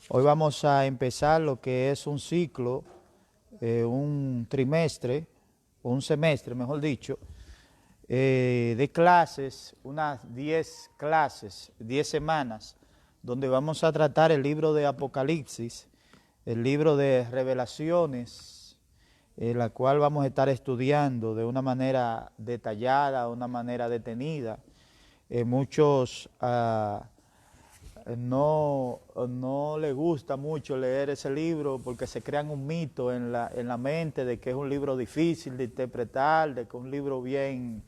Hoy vamos a empezar lo que es un ciclo, un trimestre, o un semestre, mejor dicho, de clases, unas 10 clases, 10 semanas, donde vamos a tratar el libro de Apocalipsis, el libro de Revelaciones, la cual vamos a estar estudiando de una manera detallada, una manera detenida. Muchos no les gusta mucho leer ese libro porque se crean un mito en la mente de que es un libro difícil de interpretar, de que es un libro bien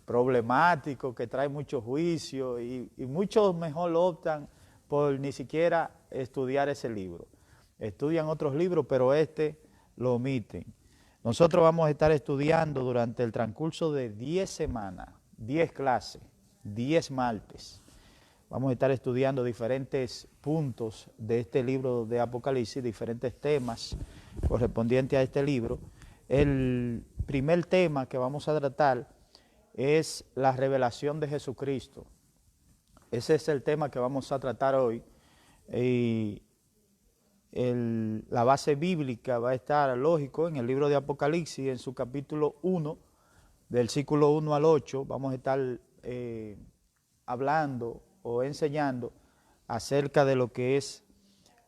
problemático, que trae mucho juicio y muchos mejor optan por ni siquiera estudiar ese libro. Estudian otros libros, pero este lo omiten. Nosotros vamos a estar estudiando durante el transcurso de 10 semanas, 10 clases, 10 martes. Vamos a estar estudiando diferentes puntos de este libro de Apocalipsis, diferentes temas correspondientes a este libro. El primer tema que vamos a tratar es la revelación de Jesucristo. Ese es el tema que vamos a tratar hoy. Y la base bíblica va a estar, lógico, en el libro de Apocalipsis, en su capítulo 1, del versículo 1 al 8. Vamos a estar hablando o enseñando acerca de lo que es,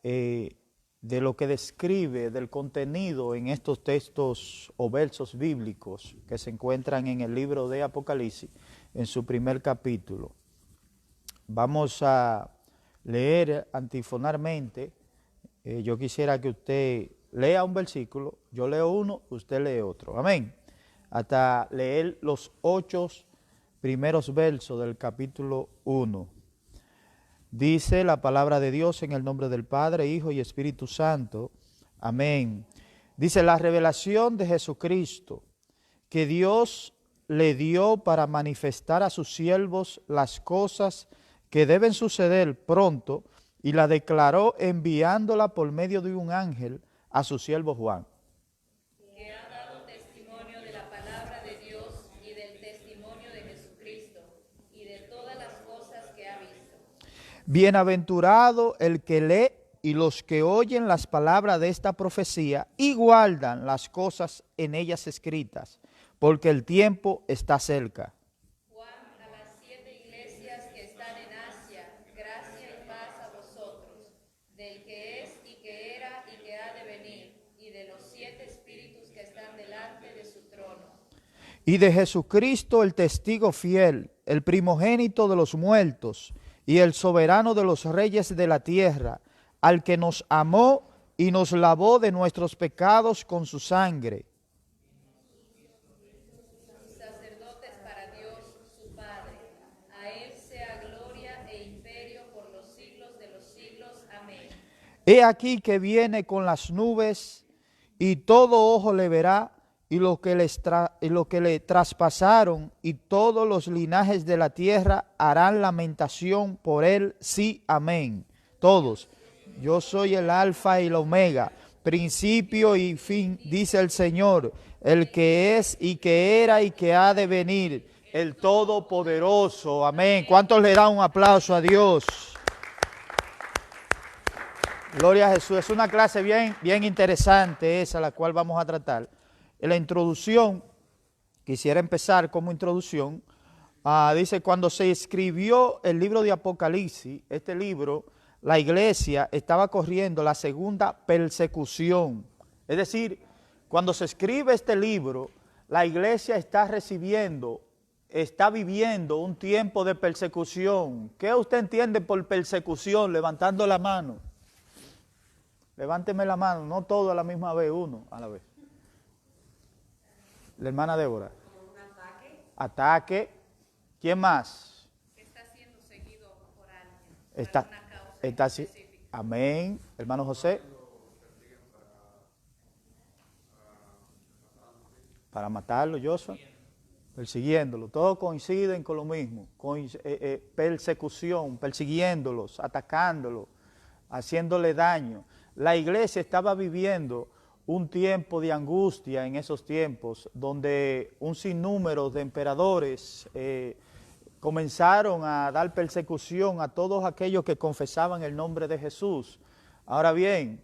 de lo que describe, del contenido en estos textos o versos bíblicos que se encuentran en el libro de Apocalipsis, en su primer capítulo. Vamos a leer antifonalmente. Yo quisiera que usted lea un versículo, yo leo uno, usted lee otro. Amén. Hasta leer los 8 primeros versos del capítulo 1. Dice la palabra de Dios en el nombre del Padre, Hijo y Espíritu Santo. Amén. Dice: la revelación de Jesucristo, que Dios le dio para manifestar a sus siervos las cosas que deben suceder pronto, y la declaró enviándola por medio de un ángel a su siervo Juan. Que ha dado testimonio de la palabra de Dios y del testimonio de Jesucristo y de todas las cosas que ha visto. Bienaventurado el que lee y los que oyen las palabras de esta profecía y guardan las cosas en ellas escritas, porque el tiempo está cerca. Juan, a las 7 iglesias que están en Asia, gracia y paz a vosotros, del que es y que era y que ha de venir, y de los 7 espíritus que están delante de su trono. Y de Jesucristo el testigo fiel, el primogénito de los muertos y el soberano de los reyes de la tierra, al que nos amó y nos lavó de nuestros pecados con su sangre. Sacerdotes para Dios, su Padre. A él sea gloria e imperio por los siglos de los siglos. Amén. He aquí que viene con las nubes, y todo ojo le verá, y lo que le traspasaron, y todos los linajes de la tierra harán lamentación por él. Sí, amén. Todos. Yo soy el alfa y el omega, principio y fin, dice el Señor, el que es y que era y que ha de venir, el Todopoderoso. Amén. ¿Cuántos le dan un aplauso a Dios? Gloria a Jesús. Es una clase bien interesante esa, la cual vamos a tratar. En la introducción, quisiera empezar como introducción. Dice: cuando se escribió el libro de Apocalipsis, este libro, la iglesia estaba corriendo la segunda persecución. Es decir, cuando se escribe este libro, la iglesia está viviendo un tiempo de persecución. ¿Qué usted entiende por persecución? Levantando la mano. Levánteme la mano, no todo a la misma vez, uno a la vez. La hermana Débora. Un ataque. Ataque. ¿Quién más? Que está siendo seguido por alguien. Está, por una causa está, específica. amén. Hermano José. Para matarlo, Joshua. Persiguiéndolo. Todos coinciden con lo mismo. Persecución, persiguiéndolos, atacándolos, haciéndole daño. La iglesia estaba viviendo un tiempo de angustia en esos tiempos, donde un sinnúmero de emperadores comenzaron a dar persecución a todos aquellos que confesaban el nombre de Jesús. Ahora bien,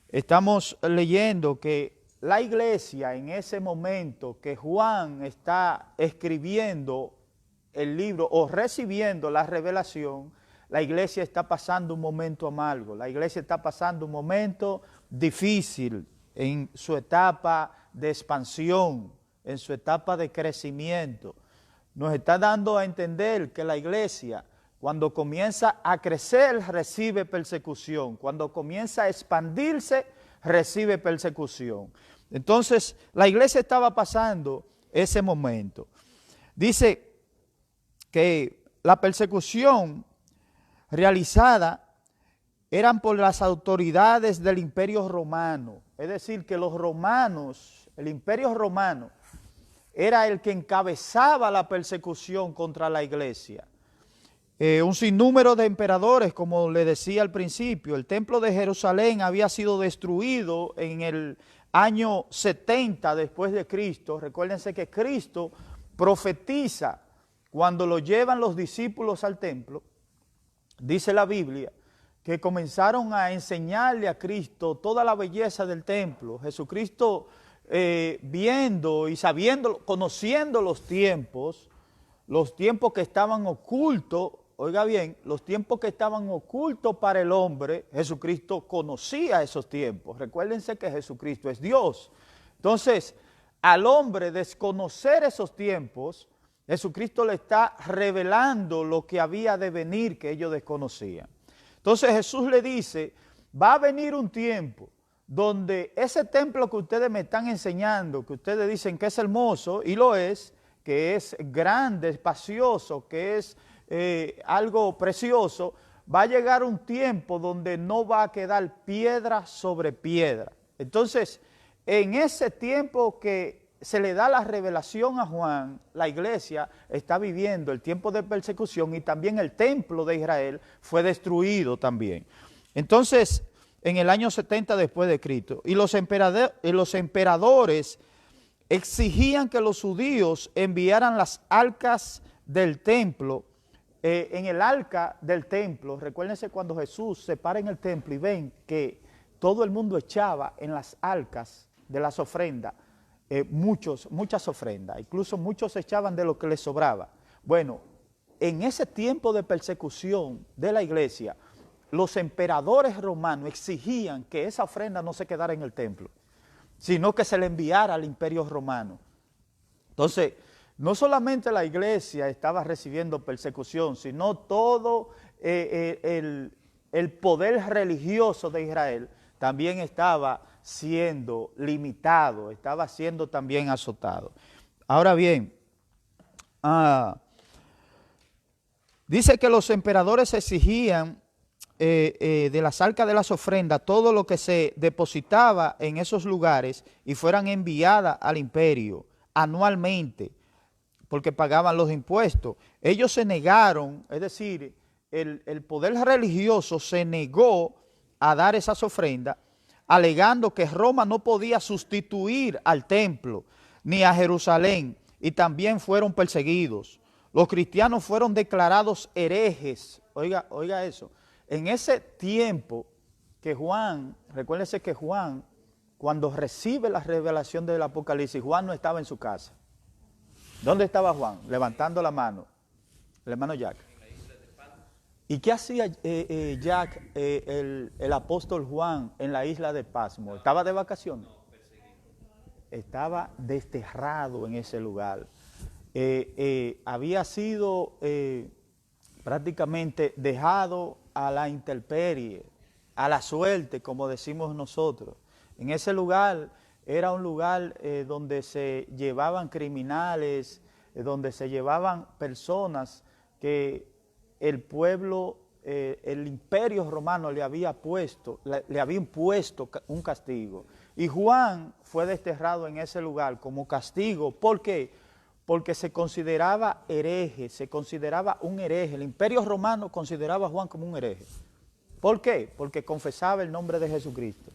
estamos leyendo que la iglesia en ese momento que Juan está escribiendo el libro o recibiendo la revelación, la iglesia está pasando un momento amargo, la iglesia está pasando un momento difícil en su etapa de expansión, en su etapa de crecimiento. Nos está dando a entender que la iglesia, cuando comienza a crecer, recibe persecución. Cuando comienza a expandirse, recibe persecución. Entonces, la iglesia estaba pasando ese momento. Dice que la persecución realizada eran por las autoridades del Imperio Romano. Es decir, que los romanos, el Imperio Romano, era el que encabezaba la persecución contra la iglesia. Un sinnúmero de emperadores, como le decía al principio, el templo de Jerusalén había sido destruido en el año 70 después de Cristo. Recuérdense que Cristo profetiza cuando lo llevan los discípulos al templo. Dice la Biblia que comenzaron a enseñarle a Cristo toda la belleza del templo. Jesucristo viendo y sabiendo, conociendo los tiempos que estaban ocultos, oiga bien, los tiempos que estaban ocultos para el hombre, Jesucristo conocía esos tiempos. Recuérdense que Jesucristo es Dios. Entonces, al hombre desconocer esos tiempos, Jesucristo le está revelando lo que había de venir que ellos desconocían. Entonces Jesús le dice, va a venir un tiempo donde ese templo que ustedes me están enseñando, que ustedes dicen que es hermoso, y lo es, que es grande, espacioso, que es algo precioso, va a llegar un tiempo donde no va a quedar piedra sobre piedra. Entonces, en ese tiempo que se le da la revelación a Juan, la iglesia está viviendo el tiempo de persecución y también el templo de Israel fue destruido también. Entonces, en el año 70 después de Cristo, y los emperadores exigían que los judíos enviaran las arcas del templo. En el arca del templo, recuérdense cuando Jesús se para en el templo y ven que todo el mundo echaba en las arcas de las ofrendas, muchas ofrendas, incluso muchos echaban de lo que les sobraba. Bueno, en ese tiempo de persecución de la iglesia, los emperadores romanos exigían que esa ofrenda no se quedara en el templo, sino que se le enviara al imperio romano. Entonces, no solamente la iglesia estaba recibiendo persecución, sino todo el poder religioso de Israel también estaba siendo limitado, estaba siendo también azotado. Ahora bien, dice que los emperadores exigían de las arcas de las ofrendas todo lo que se depositaba en esos lugares y fueran enviadas al imperio anualmente, porque pagaban los impuestos. Ellos se negaron, es decir, el poder religioso se negó a dar esas ofrendas, alegando que Roma no podía sustituir al templo ni a Jerusalén, y también fueron perseguidos. Los cristianos fueron declarados herejes. Oiga eso. En ese tiempo que Juan, recuérdense que Juan, cuando recibe la revelación del Apocalipsis, Juan no estaba en su casa. ¿Dónde estaba Juan? Levantando la mano. El hermano Jack. ¿Y qué hacía Jack, el apóstol Juan, en la isla de Pasmo? ¿Estaba de vacaciones? Estaba desterrado en ese lugar. Había sido prácticamente dejado a la intemperie, a la suerte, como decimos nosotros. En ese lugar era un lugar donde se llevaban criminales, donde se llevaban personas que el pueblo, el imperio romano le había impuesto un castigo. Y Juan fue desterrado en ese lugar como castigo. ¿Por qué? Porque se consideraba hereje, se consideraba un hereje. El imperio romano consideraba a Juan como un hereje. ¿Por qué? Porque confesaba el nombre de Jesucristo.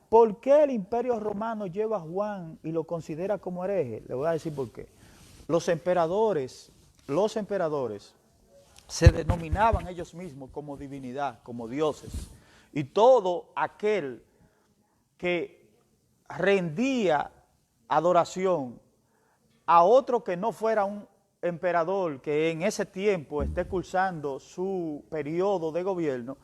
¿Por qué el imperio romano lleva a Juan y lo considera como hereje? Le voy a decir por qué. Los emperadores los emperadores se denominaban ellos mismos como divinidad, como dioses. Y todo aquel que rendía adoración a otro que no fuera un emperador que en ese tiempo esté cursando su periodo de gobierno,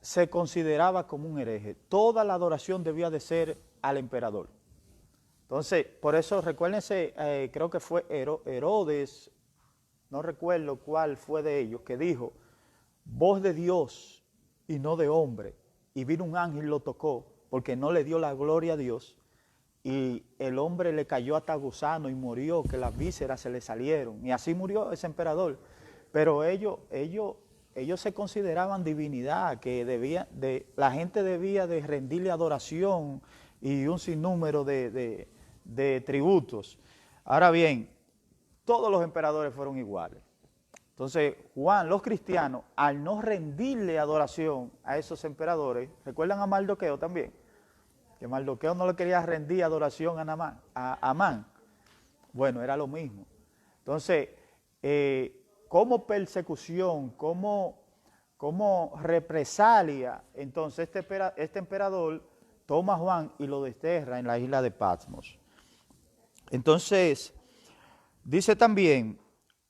se consideraba como un hereje. Toda la adoración debía de ser al emperador. Entonces, por eso recuérdense, creo que fue Herodes, no recuerdo cuál fue de ellos, que dijo, voz de Dios y no de hombre. Y vino un ángel y lo tocó, porque no le dio la gloria a Dios. Y el hombre le cayó hasta gusano y murió, que las vísceras se le salieron. Y así murió ese emperador. Pero ellos se consideraban divinidad, que la gente debía de rendirle adoración y un sinnúmero de tributos. Ahora bien, todos los emperadores fueron iguales. Entonces, los cristianos, al no rendirle adoración a esos emperadores, ¿recuerdan a Mardoqueo también? Que Mardoqueo no le quería rendir adoración a Amán. Bueno, era lo mismo. Entonces, como persecución, como represalia, entonces este emperador toma a Juan y lo desterra en la isla de Patmos. Entonces, dice también,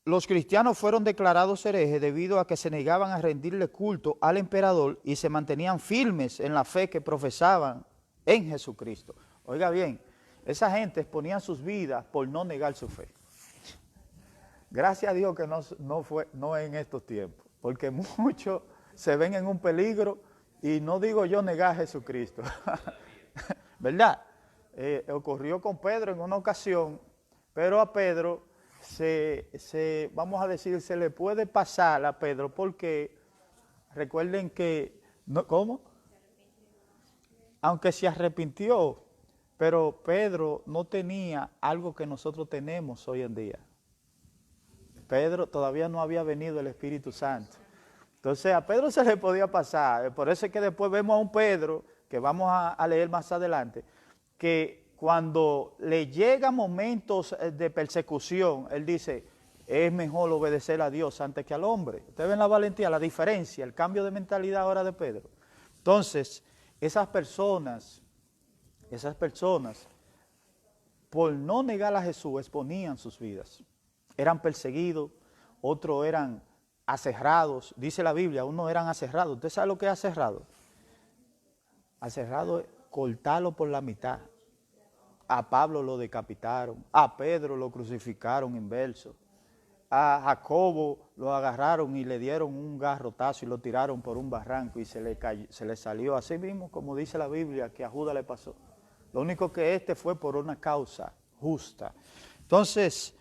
los cristianos fueron declarados herejes debido a que se negaban a rendirle culto al emperador y se mantenían firmes en la fe que profesaban en Jesucristo. Oiga bien, esa gente exponía sus vidas por no negar su fe. Gracias a Dios que no en estos tiempos, porque muchos se ven en un peligro y no digo yo negar a Jesucristo, ¿verdad? Ocurrió con Pedro en una ocasión, pero a Pedro vamos a decir, se le puede pasar a Pedro porque recuerden que, ¿cómo? Aunque se arrepintió, pero Pedro no tenía algo que nosotros tenemos hoy en día. Pedro todavía no había venido el Espíritu Santo. Entonces a Pedro se le podía pasar. Por eso es que después vemos a un Pedro, que vamos a leer más adelante, que cuando le llegan momentos de persecución, él dice, es mejor obedecer a Dios antes que al hombre. Ustedes ven la valentía, la diferencia, el cambio de mentalidad ahora de Pedro. Entonces, esas personas, por no negar a Jesús, exponían sus vidas. Eran perseguidos, otros eran aserrados. Dice la Biblia, unos eran aserrados. ¿Usted sabe lo que es aserrado? Aserrado es cortarlo por la mitad. A Pablo lo decapitaron, a Pedro lo crucificaron inverso, a Jacobo lo agarraron y le dieron un garrotazo y lo tiraron por un barranco y se le salió así mismo, como dice la Biblia, que a Judas le pasó. Lo único que fue por una causa justa. Entonces,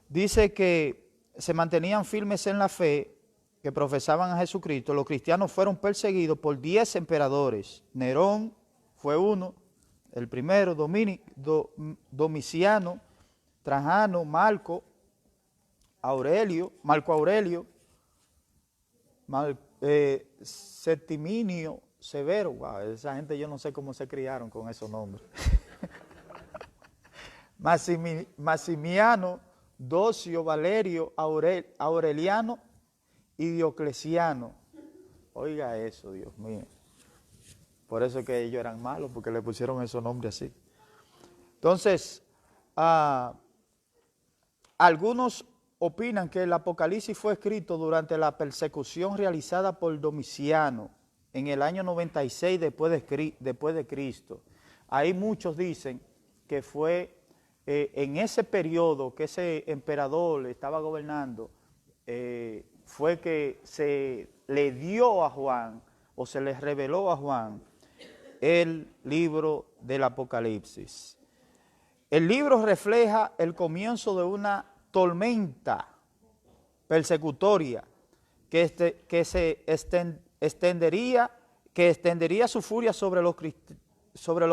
dice que se mantenían firmes en la fe, que profesaban a Jesucristo. Los cristianos fueron perseguidos por 10 emperadores. Nerón fue uno, el primero, Domiciano, Trajano, Marco Aurelio, Septiminio, Severo. Wow, esa gente yo no sé cómo se criaron con esos nombres. Maximiano, Docio, Valerio, Aureliano y Diocleciano. Oiga eso, Dios mío. Por eso es que ellos eran malos, porque le pusieron esos nombres así. Entonces, algunos opinan que el Apocalipsis fue escrito durante la persecución realizada por Domiciano en el año 96 después de Cristo. Ahí muchos dicen que fue en ese periodo que ese emperador estaba gobernando, fue que se le dio a Juan, o se le reveló a Juan, el libro del Apocalipsis. El libro refleja el comienzo de una tormenta persecutoria que extendería su furia sobre los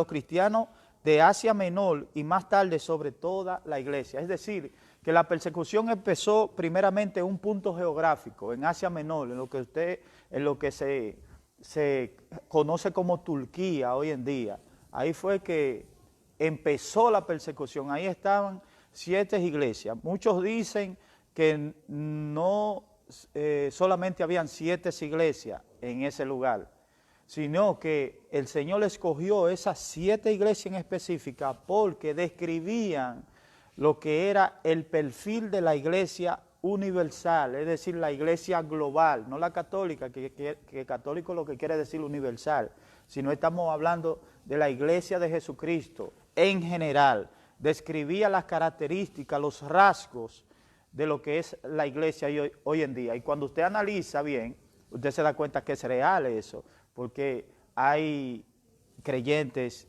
cristianos de Asia Menor y más tarde sobre toda la iglesia. Es decir, que la persecución empezó primeramente en un punto geográfico, en Asia Menor, en lo que se conoce como Turquía hoy en día. Ahí fue que empezó la persecución, ahí estaban 7 iglesias. Muchos dicen que no solamente habían 7 iglesias en ese lugar, sino que el Señor escogió esas 7 iglesias en específica porque describían lo que era el perfil de la iglesia universal, es decir, la iglesia global, no la católica, que católico lo que quiere decir universal, sino estamos hablando de la iglesia de Jesucristo en general. Describía las características, los rasgos de lo que es la iglesia hoy en día. Y cuando usted analiza bien, usted se da cuenta que es real eso, porque hay creyentes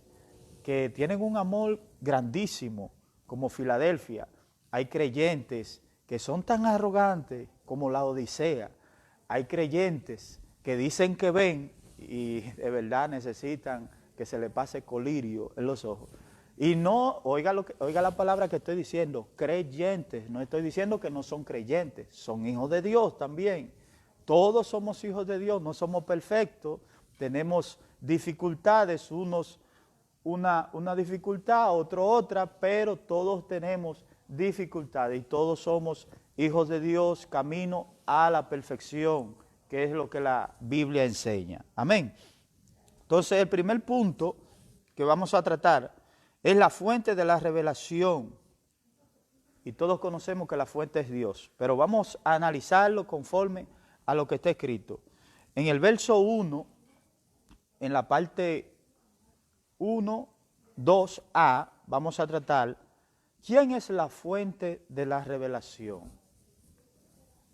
que tienen un amor grandísimo, como Filadelfia. Hay creyentes que son tan arrogantes como la Odisea. Hay creyentes que dicen que ven y de verdad necesitan que se le pase colirio en los ojos. Y no, oiga la palabra que estoy diciendo, creyentes. No estoy diciendo que no son creyentes, son hijos de Dios también. Todos somos hijos de Dios, no somos perfectos, tenemos dificultades, unos una dificultad, otro otra, pero todos tenemos dificultades y todos somos hijos de Dios, camino a la perfección, que es lo que la Biblia enseña. Amén. Entonces, el primer punto que vamos a tratar es la fuente de la revelación. Y todos conocemos que la fuente es Dios, pero vamos a analizarlo conforme a lo que está escrito. En el verso 1, en la parte 1, 2a, vamos a tratar quién es la fuente de la revelación.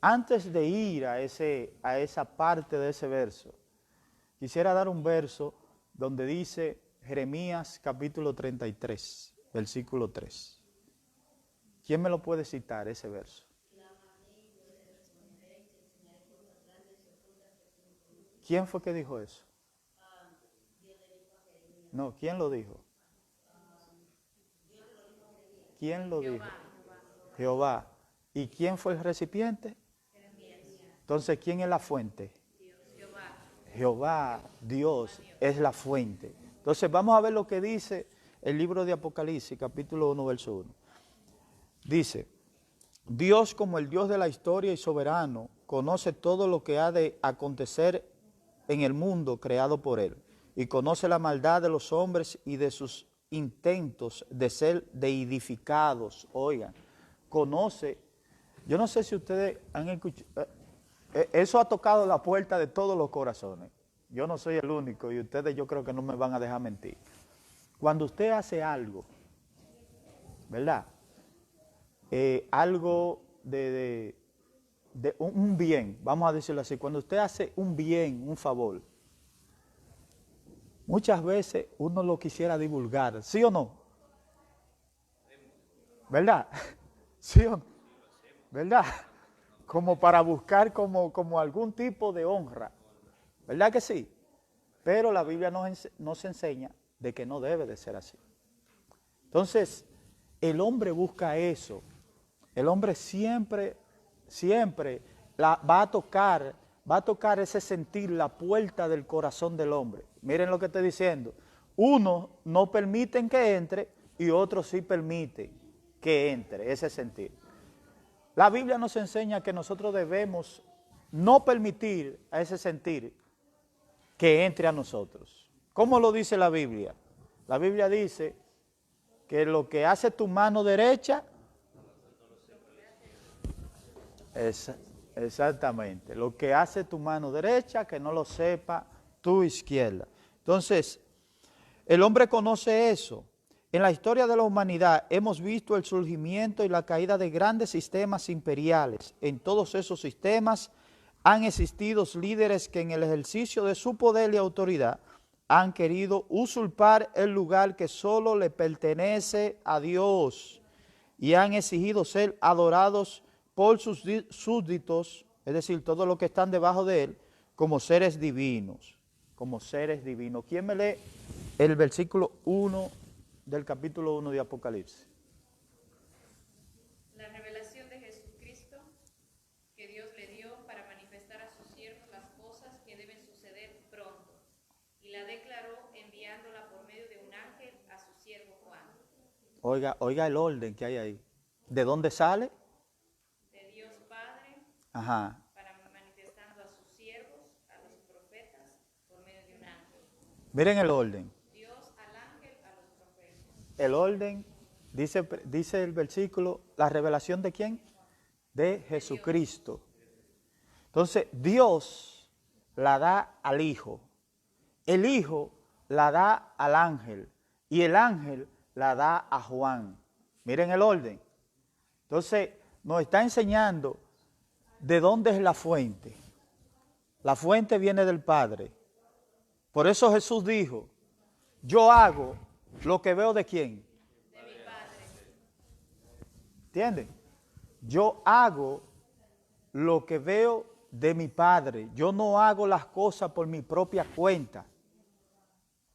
Antes de ir a esa parte de ese verso, quisiera dar un verso donde dice Jeremías capítulo 33, versículo 3. ¿Quién me lo puede citar ese verso? ¿Quién fue que dijo eso? No, ¿quién lo dijo? ¿Quién lo dijo? Jehová. ¿Y quién fue el recipiente? Entonces, ¿quién es la fuente? Jehová, Dios, es la fuente. Entonces, vamos a ver lo que dice el libro de Apocalipsis, capítulo 1, verso 1. Dice, Dios como el Dios de la historia y soberano, conoce todo lo que ha de acontecer en el mundo creado por Él, y conoce la maldad de los hombres y de sus intentos de ser deidificados. Oigan, conoce, yo no sé si ustedes han escuchado, eso ha tocado la puerta de todos los corazones. Yo no soy el único y ustedes yo creo que no me van a dejar mentir. Cuando usted hace algo, ¿verdad? Algo de un bien, vamos a decirlo así, cuando usted hace un bien, un favor, muchas veces uno lo quisiera divulgar, ¿sí o no? ¿Verdad? ¿Sí o no? ¿Verdad? Como para buscar como algún tipo de honra, ¿verdad que sí? Pero la Biblia nos enseña de que no debe de ser así. Entonces, el hombre busca eso. El hombre siempre va a tocar ese sentir, la puerta del corazón del hombre. Miren lo que estoy diciendo. Unos no permiten que entre y otros sí permiten que entre ese sentir. La Biblia nos enseña que nosotros debemos no permitir a ese sentir que entre a nosotros. ¿Cómo lo dice la Biblia? La Biblia dice que lo que hace tu mano derecha, exactamente, lo que hace tu mano derecha, que no lo sepa tu izquierda. Entonces, el hombre conoce eso. En la historia de la humanidad hemos visto el surgimiento y la caída de grandes sistemas imperiales. En todos esos sistemas han existido líderes que en el ejercicio de su poder y autoridad han querido usurpar el lugar que solo le pertenece a Dios y han exigido ser adorados por sus súbditos, es decir, todos los que están debajo de él, como seres divinos, como seres divinos. ¿Quién me lee el versículo 1 del capítulo 1 de Apocalipsis? La revelación de Jesucristo que Dios le dio para manifestar a sus siervos las cosas que deben suceder pronto, y la declaró enviándola por medio de un ángel a su siervo Juan. Oiga el orden que hay ahí. ¿De dónde sale? De Ajá. para manifestando a sus siervos, a los profetas, por medio de un ángel. Miren el orden. Dios al ángel, a los profetas. El orden, dice el versículo, la revelación de quién? De Jesucristo. Entonces, Dios la da al Hijo. El Hijo la da al ángel. Y el ángel la da a Juan. Miren el orden. Entonces, nos está enseñando de dónde es la fuente. La fuente viene del Padre. Por eso Jesús dijo, yo hago lo que veo de quién. De mi Padre. ¿Entienden? Yo hago lo que veo de mi Padre. Yo no hago las cosas por mi propia cuenta.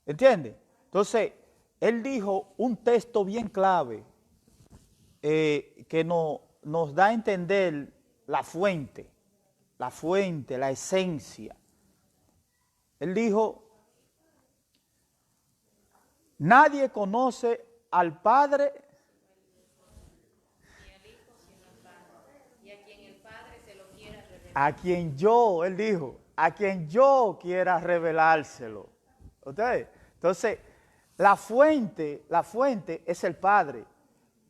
¿Entienden? Entonces, él dijo un texto bien clave que nos da a entender la fuente, la esencia. Él dijo, nadie conoce al Padre Ni al Hijo, sino al Padre. Y a quien el Padre se lo quiera revelar. a quien yo, él dijo, a quien yo quiera revelárselo. ¿Ustedes? Entonces, la fuente es el Padre,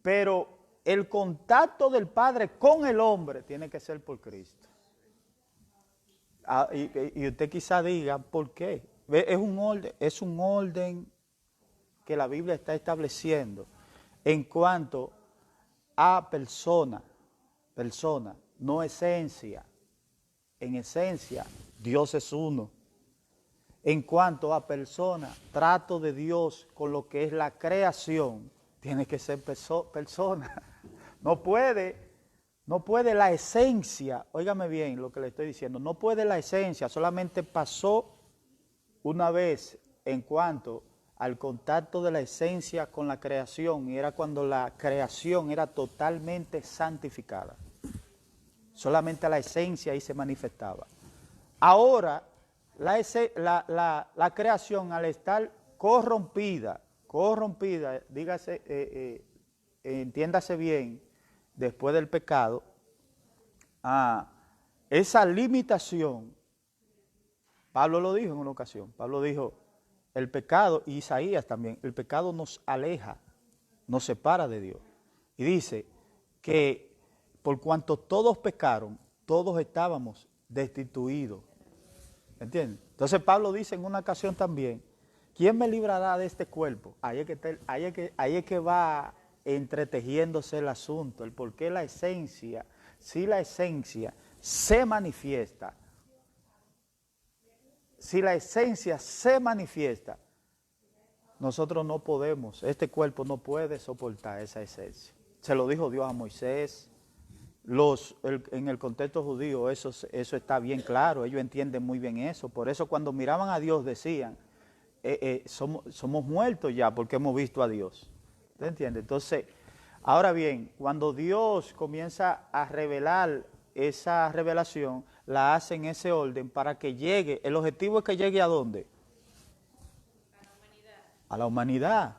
pero el contacto del Padre con el hombre tiene que ser por Cristo. Y usted quizá diga, ¿por qué? Es un orden que la Biblia está estableciendo en cuanto a persona, no esencia. En esencia, Dios es uno. En cuanto a persona, trato de Dios con lo que es la creación, tiene que ser persona. No puede la esencia, óigame bien lo que le estoy diciendo, no puede la esencia, solamente pasó una vez en cuanto al contacto de la esencia con la creación, y era cuando la creación era totalmente santificada. Solamente la esencia ahí se manifestaba. Ahora, la creación al estar corrompida, dígase, entiéndase bien, después del pecado, esa limitación, Pablo lo dijo en una ocasión, Pablo dijo, el pecado, y Isaías también, el pecado nos aleja, nos separa de Dios. Y dice que por cuanto todos pecaron, todos estábamos destituidos. ¿Entiendes? Entonces Pablo dice en una ocasión también, ¿quién me librará de este cuerpo? Ahí es que va entretejiéndose el asunto, el por qué la esencia, si la esencia se manifiesta, nosotros no podemos, este cuerpo no puede soportar esa esencia. Se lo dijo Dios a Moisés. En el contexto judío eso está bien claro, ellos entienden muy bien eso. Por eso cuando miraban a Dios decían, somos muertos ya porque hemos visto a Dios. ¿Usted entiende? Entonces, ahora bien, cuando Dios comienza a revelar esa revelación, la hace en ese orden para que llegue, el objetivo es que llegue ¿a dónde? A la humanidad. A la humanidad.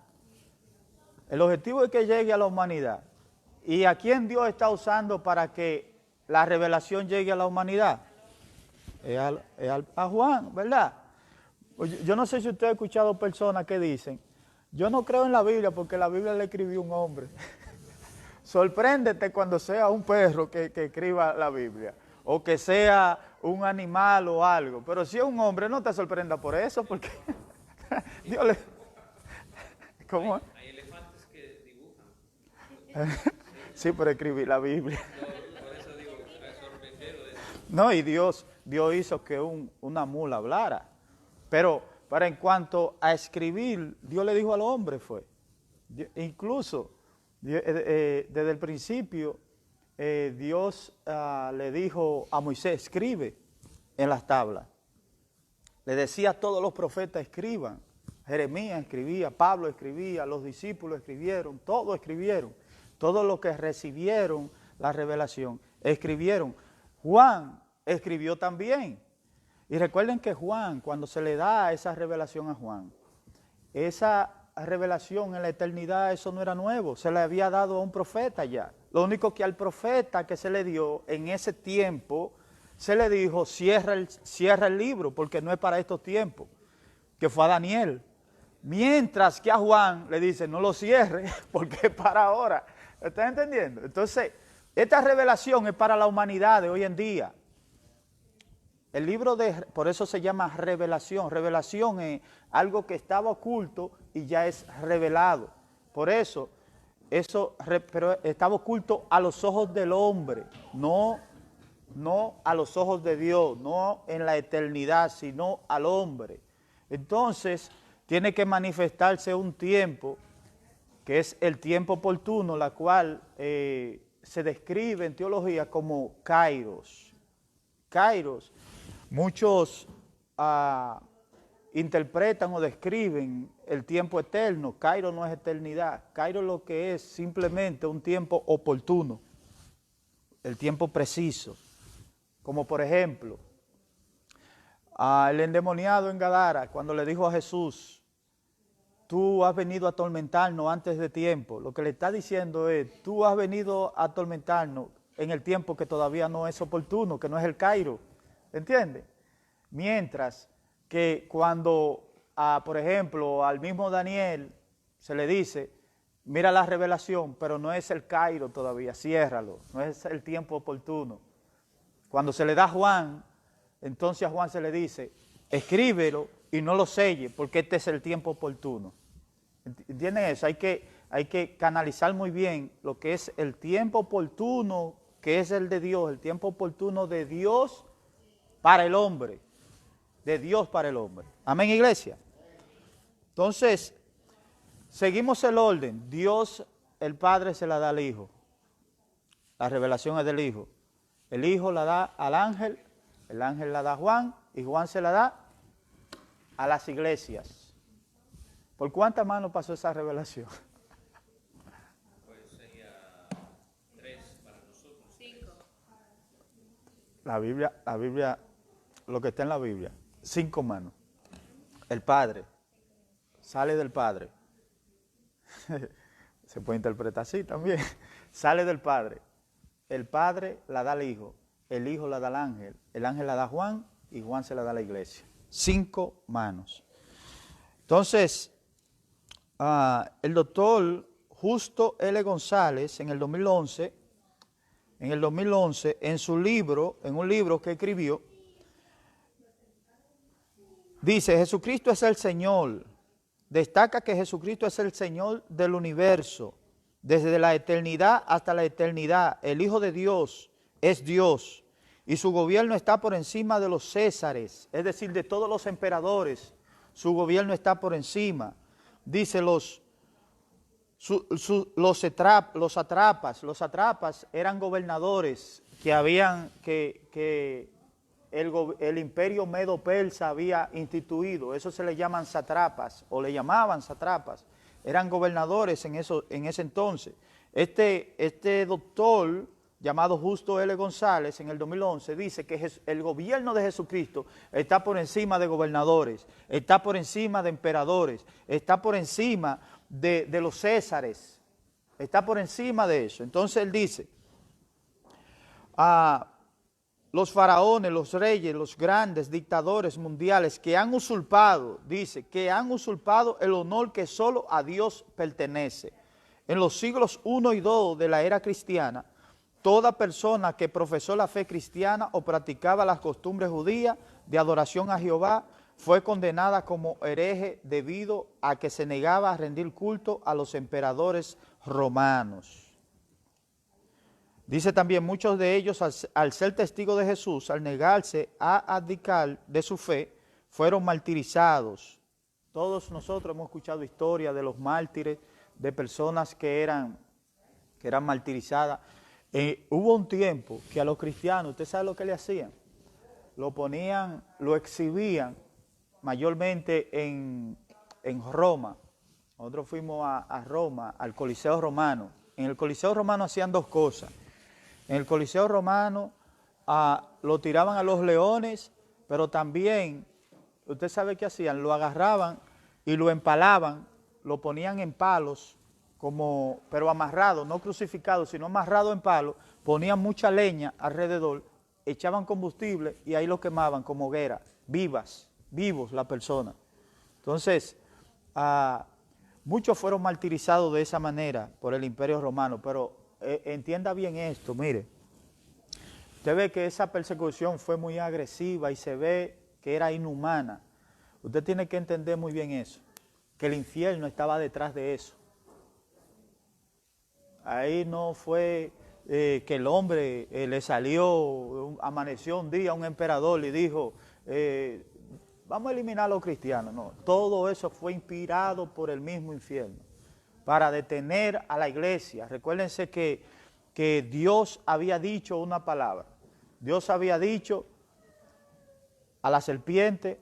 El objetivo es que llegue a la humanidad. ¿Y a quién Dios está usando para que la revelación llegue a la humanidad? A Juan, ¿verdad? Yo no sé si usted ha escuchado personas que dicen, yo no creo en la Biblia porque la Biblia le escribió un hombre. Sorpréndete cuando sea un perro que escriba la Biblia, o que sea un animal o algo. Pero si es un hombre, no te sorprenda por eso, porque Dios le... ¿Cómo es? Hay elefantes que dibujan. Sí, pero escribí la Biblia. Por eso digo, me sorprendido de eso. No, y Dios hizo que una mula hablara. Pero en cuanto a escribir, Dios le dijo al hombre, incluso desde el principio, Dios le dijo a Moisés, escribe en las tablas. Le decía a todos los profetas, escriban. Jeremías escribía, Pablo escribía, los discípulos escribieron, todos escribieron. Todos los que recibieron la revelación escribieron. Juan escribió también. Y recuerden que Juan, cuando se le da esa revelación a Juan, esa revelación en la eternidad, eso no era nuevo, se le había dado a un profeta ya. Lo único que al profeta que se le dio en ese tiempo, se le dijo, cierra el libro, porque no es para estos tiempos, que fue a Daniel. Mientras que a Juan le dice, no lo cierre, porque es para ahora. ¿Están entendiendo? Entonces, esta revelación es para la humanidad de hoy en día. El libro por eso se llama revelación. Revelación es algo que estaba oculto y ya es revelado. Por eso, pero estaba oculto a los ojos del hombre, no a los ojos de Dios, no en la eternidad, sino al hombre. Entonces, tiene que manifestarse un tiempo, que es el tiempo oportuno, la cual se describe en teología como Kairos. Kairos. Muchos interpretan o describen el tiempo eterno. Kairos no es eternidad. Kairos lo que es simplemente un tiempo oportuno, el tiempo preciso. Como por ejemplo, el endemoniado en Gadara, cuando le dijo a Jesús, tú has venido a atormentarnos antes de tiempo. Lo que le está diciendo es, tú has venido a atormentarnos en el tiempo que todavía no es oportuno, que no es el Kairos. ¿Entiende? Mientras que cuando, por ejemplo, al mismo Daniel se le dice, mira la revelación, pero no es el Kairos todavía, ciérralo, no es el tiempo oportuno. Cuando se le da a Juan, entonces a Juan se le dice, escríbelo y no lo selle, porque este es el tiempo oportuno. ¿Entienden eso? Hay que canalizar muy bien lo que es el tiempo oportuno, que es el de Dios, el tiempo oportuno de Dios para el hombre, de Dios para el hombre. Amén, iglesia. Entonces, seguimos el orden. Dios, el Padre, se la da al Hijo. La revelación es del Hijo. El Hijo la da al ángel, el ángel la da a Juan, y Juan se la da a las iglesias. ¿Por cuántas manos pasó esa revelación? Pues sería 3 para nosotros. 5. La Biblia, lo que está en la Biblia, 5 manos. El Padre, sale del Padre. Se puede interpretar así también. Sale del Padre. El Padre la da al Hijo, el Hijo la da al ángel, el ángel la da a Juan y Juan se la da a la iglesia. 5 manos. Entonces, el doctor Justo L. González en el 2011, en su libro, en un libro que escribió, dice, Jesucristo es el Señor. Destaca que Jesucristo es el Señor del universo. Desde la eternidad hasta la eternidad, el Hijo de Dios es Dios. Y su gobierno está por encima de los césares, es decir, de todos los emperadores. Su gobierno está por encima. Dice los atrapas eran gobernadores que el imperio medo-persa había instituido. Eso se le llaman satrapas, o le llamaban satrapas. Eran gobernadores en ese entonces. Este doctor, llamado Justo L. González, en el 2011, dice que el gobierno de Jesucristo está por encima de gobernadores, está por encima de emperadores, está por encima de los césares, está por encima de eso. Entonces él dice, los faraones, los reyes, los grandes dictadores mundiales que han usurpado, dice, que han usurpado el honor que solo a Dios pertenece. En los siglos I y II de la era cristiana, toda persona que profesó la fe cristiana o practicaba las costumbres judías de adoración a Jehová fue condenada como hereje debido a que se negaba a rendir culto a los emperadores romanos. Dice también, muchos de ellos al ser testigos de Jesús, al negarse a abdicar de su fe, fueron martirizados. Todos nosotros hemos escuchado historias de los mártires, de personas que eran martirizadas. Hubo un tiempo que a los cristianos, ¿usted sabe lo que le hacían? Lo exhibían mayormente en Roma. Nosotros fuimos a Roma, al Coliseo Romano. En el Coliseo Romano hacían 2 cosas. En el Coliseo Romano lo tiraban a los leones, pero también, usted sabe qué hacían, lo agarraban y lo empalaban, lo ponían en palos pero amarrado, no crucificado, sino amarrado en palo, ponían mucha leña alrededor, echaban combustible y ahí lo quemaban como hoguera, vivos la persona. Entonces, muchos fueron martirizados de esa manera por el Imperio Romano, pero entienda bien esto, mire, usted ve que esa persecución fue muy agresiva y se ve que era inhumana. Usted tiene que entender muy bien eso, que el infierno estaba detrás de eso. Ahí no fue que el hombre le salió, amaneció un día un emperador y dijo, vamos a eliminar a los cristianos. No, todo eso fue inspirado por el mismo infierno, para detener a la iglesia. Recuérdense que Dios había dicho una palabra. Dios había dicho a la serpiente,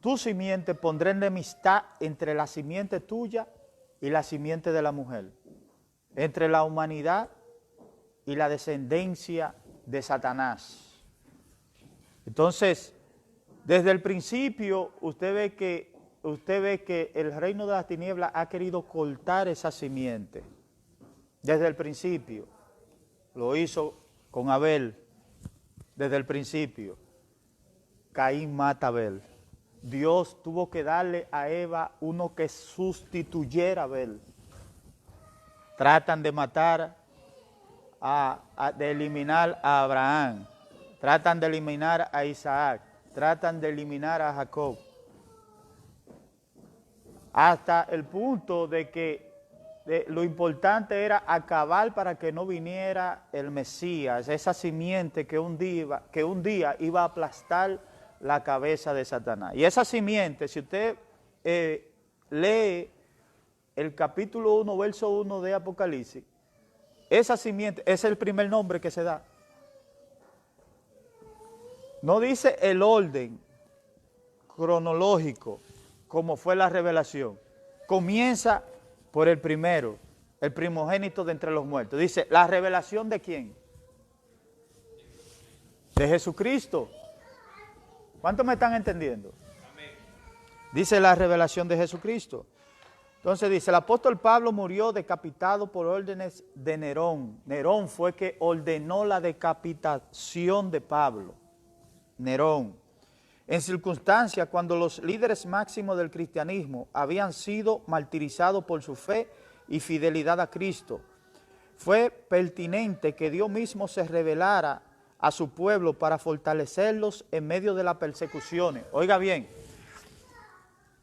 tu simiente pondré enemistad entre la simiente tuya y la simiente de la mujer, entre la humanidad y la descendencia de Satanás. Entonces, desde el principio, usted ve que el reino de las tinieblas ha querido cortar esa simiente. Desde el principio. Lo hizo con Abel. Desde el principio. Caín mata a Abel. Dios tuvo que darle a Eva uno que sustituyera a Abel. Tratan de matar, de eliminar a Abraham. Tratan de eliminar a Isaac. Tratan de eliminar a Jacob. Hasta el punto de que lo importante era acabar para que no viniera el Mesías, esa simiente que un día iba a aplastar la cabeza de Satanás. Y esa simiente, si usted lee el capítulo 1, verso 1 de Apocalipsis, esa simiente es el primer nombre que se da. No dice el orden cronológico como fue la revelación. Comienza por el primero, el primogénito de entre los muertos. Dice, ¿la revelación de quién? De Jesucristo. ¿Cuántos me están entendiendo? Amén. Dice la revelación de Jesucristo. Entonces dice, el apóstol Pablo murió decapitado por órdenes de Nerón. Nerón fue que ordenó la decapitación de Pablo. Nerón. En circunstancias cuando los líderes máximos del cristianismo habían sido martirizados por su fe y fidelidad a Cristo, fue pertinente que Dios mismo se revelara a su pueblo para fortalecerlos en medio de las persecuciones. Oiga bien,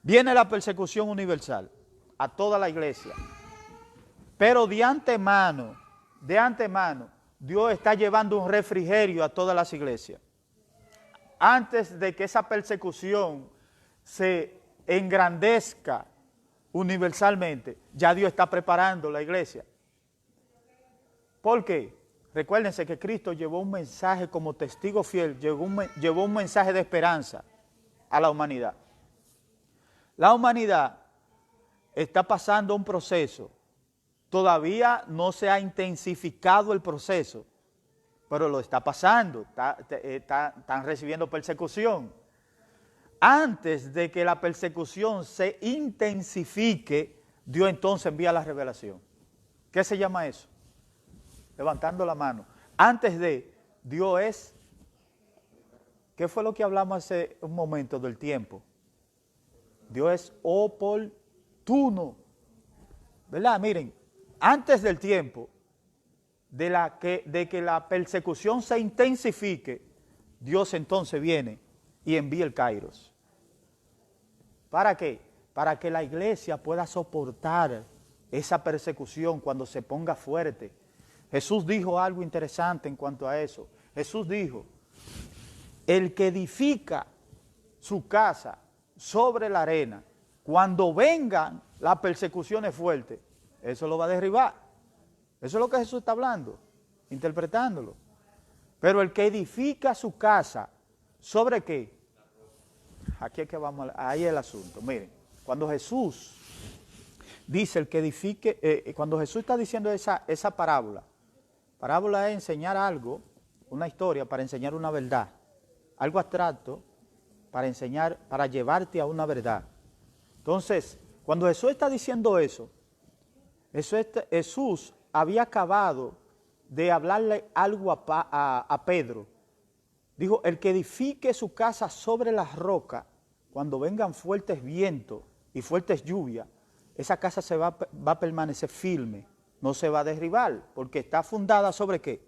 viene la persecución universal a toda la iglesia, pero de antemano, Dios está llevando un refrigerio a todas las iglesias. Antes de que esa persecución se engrandezca universalmente, ya Dios está preparando la iglesia. ¿Por qué? Recuérdense que Cristo llevó un mensaje como testigo fiel, llevó un mensaje de esperanza a la humanidad. La humanidad está pasando un proceso, todavía no se ha intensificado el proceso, pero lo está pasando, están recibiendo persecución. Antes de que la persecución se intensifique, Dios entonces envía la revelación. ¿Qué se llama eso? Levantando la mano. Antes de, Dios es, ¿qué fue lo que hablamos hace un momento del tiempo? Dios es oportuno, ¿verdad? Miren, antes del tiempo, de que la persecución se intensifique, Dios entonces viene y envía el Kairos. ¿Para qué? Para que la iglesia pueda soportar esa persecución cuando se ponga fuerte. Jesús dijo algo interesante en cuanto a eso. Jesús dijo, el que edifica su casa sobre la arena, cuando vengan las persecuciones fuertes, eso lo va a derribar. Eso es lo que Jesús está hablando, interpretándolo. Pero el que edifica su casa, ¿sobre qué? Aquí es que vamos, ahí es el asunto. Miren, cuando Jesús dice el que edifique, cuando Jesús está diciendo esa parábola es enseñar algo, una historia para enseñar una verdad, algo abstracto para enseñar, para llevarte a una verdad. Entonces, cuando Jesús está diciendo eso, Jesús había acabado de hablarle algo a Pedro. Dijo, el que edifique su casa sobre las rocas, cuando vengan fuertes vientos y fuertes lluvias, esa casa va a permanecer firme, no se va a derribar, porque está fundada ¿sobre qué?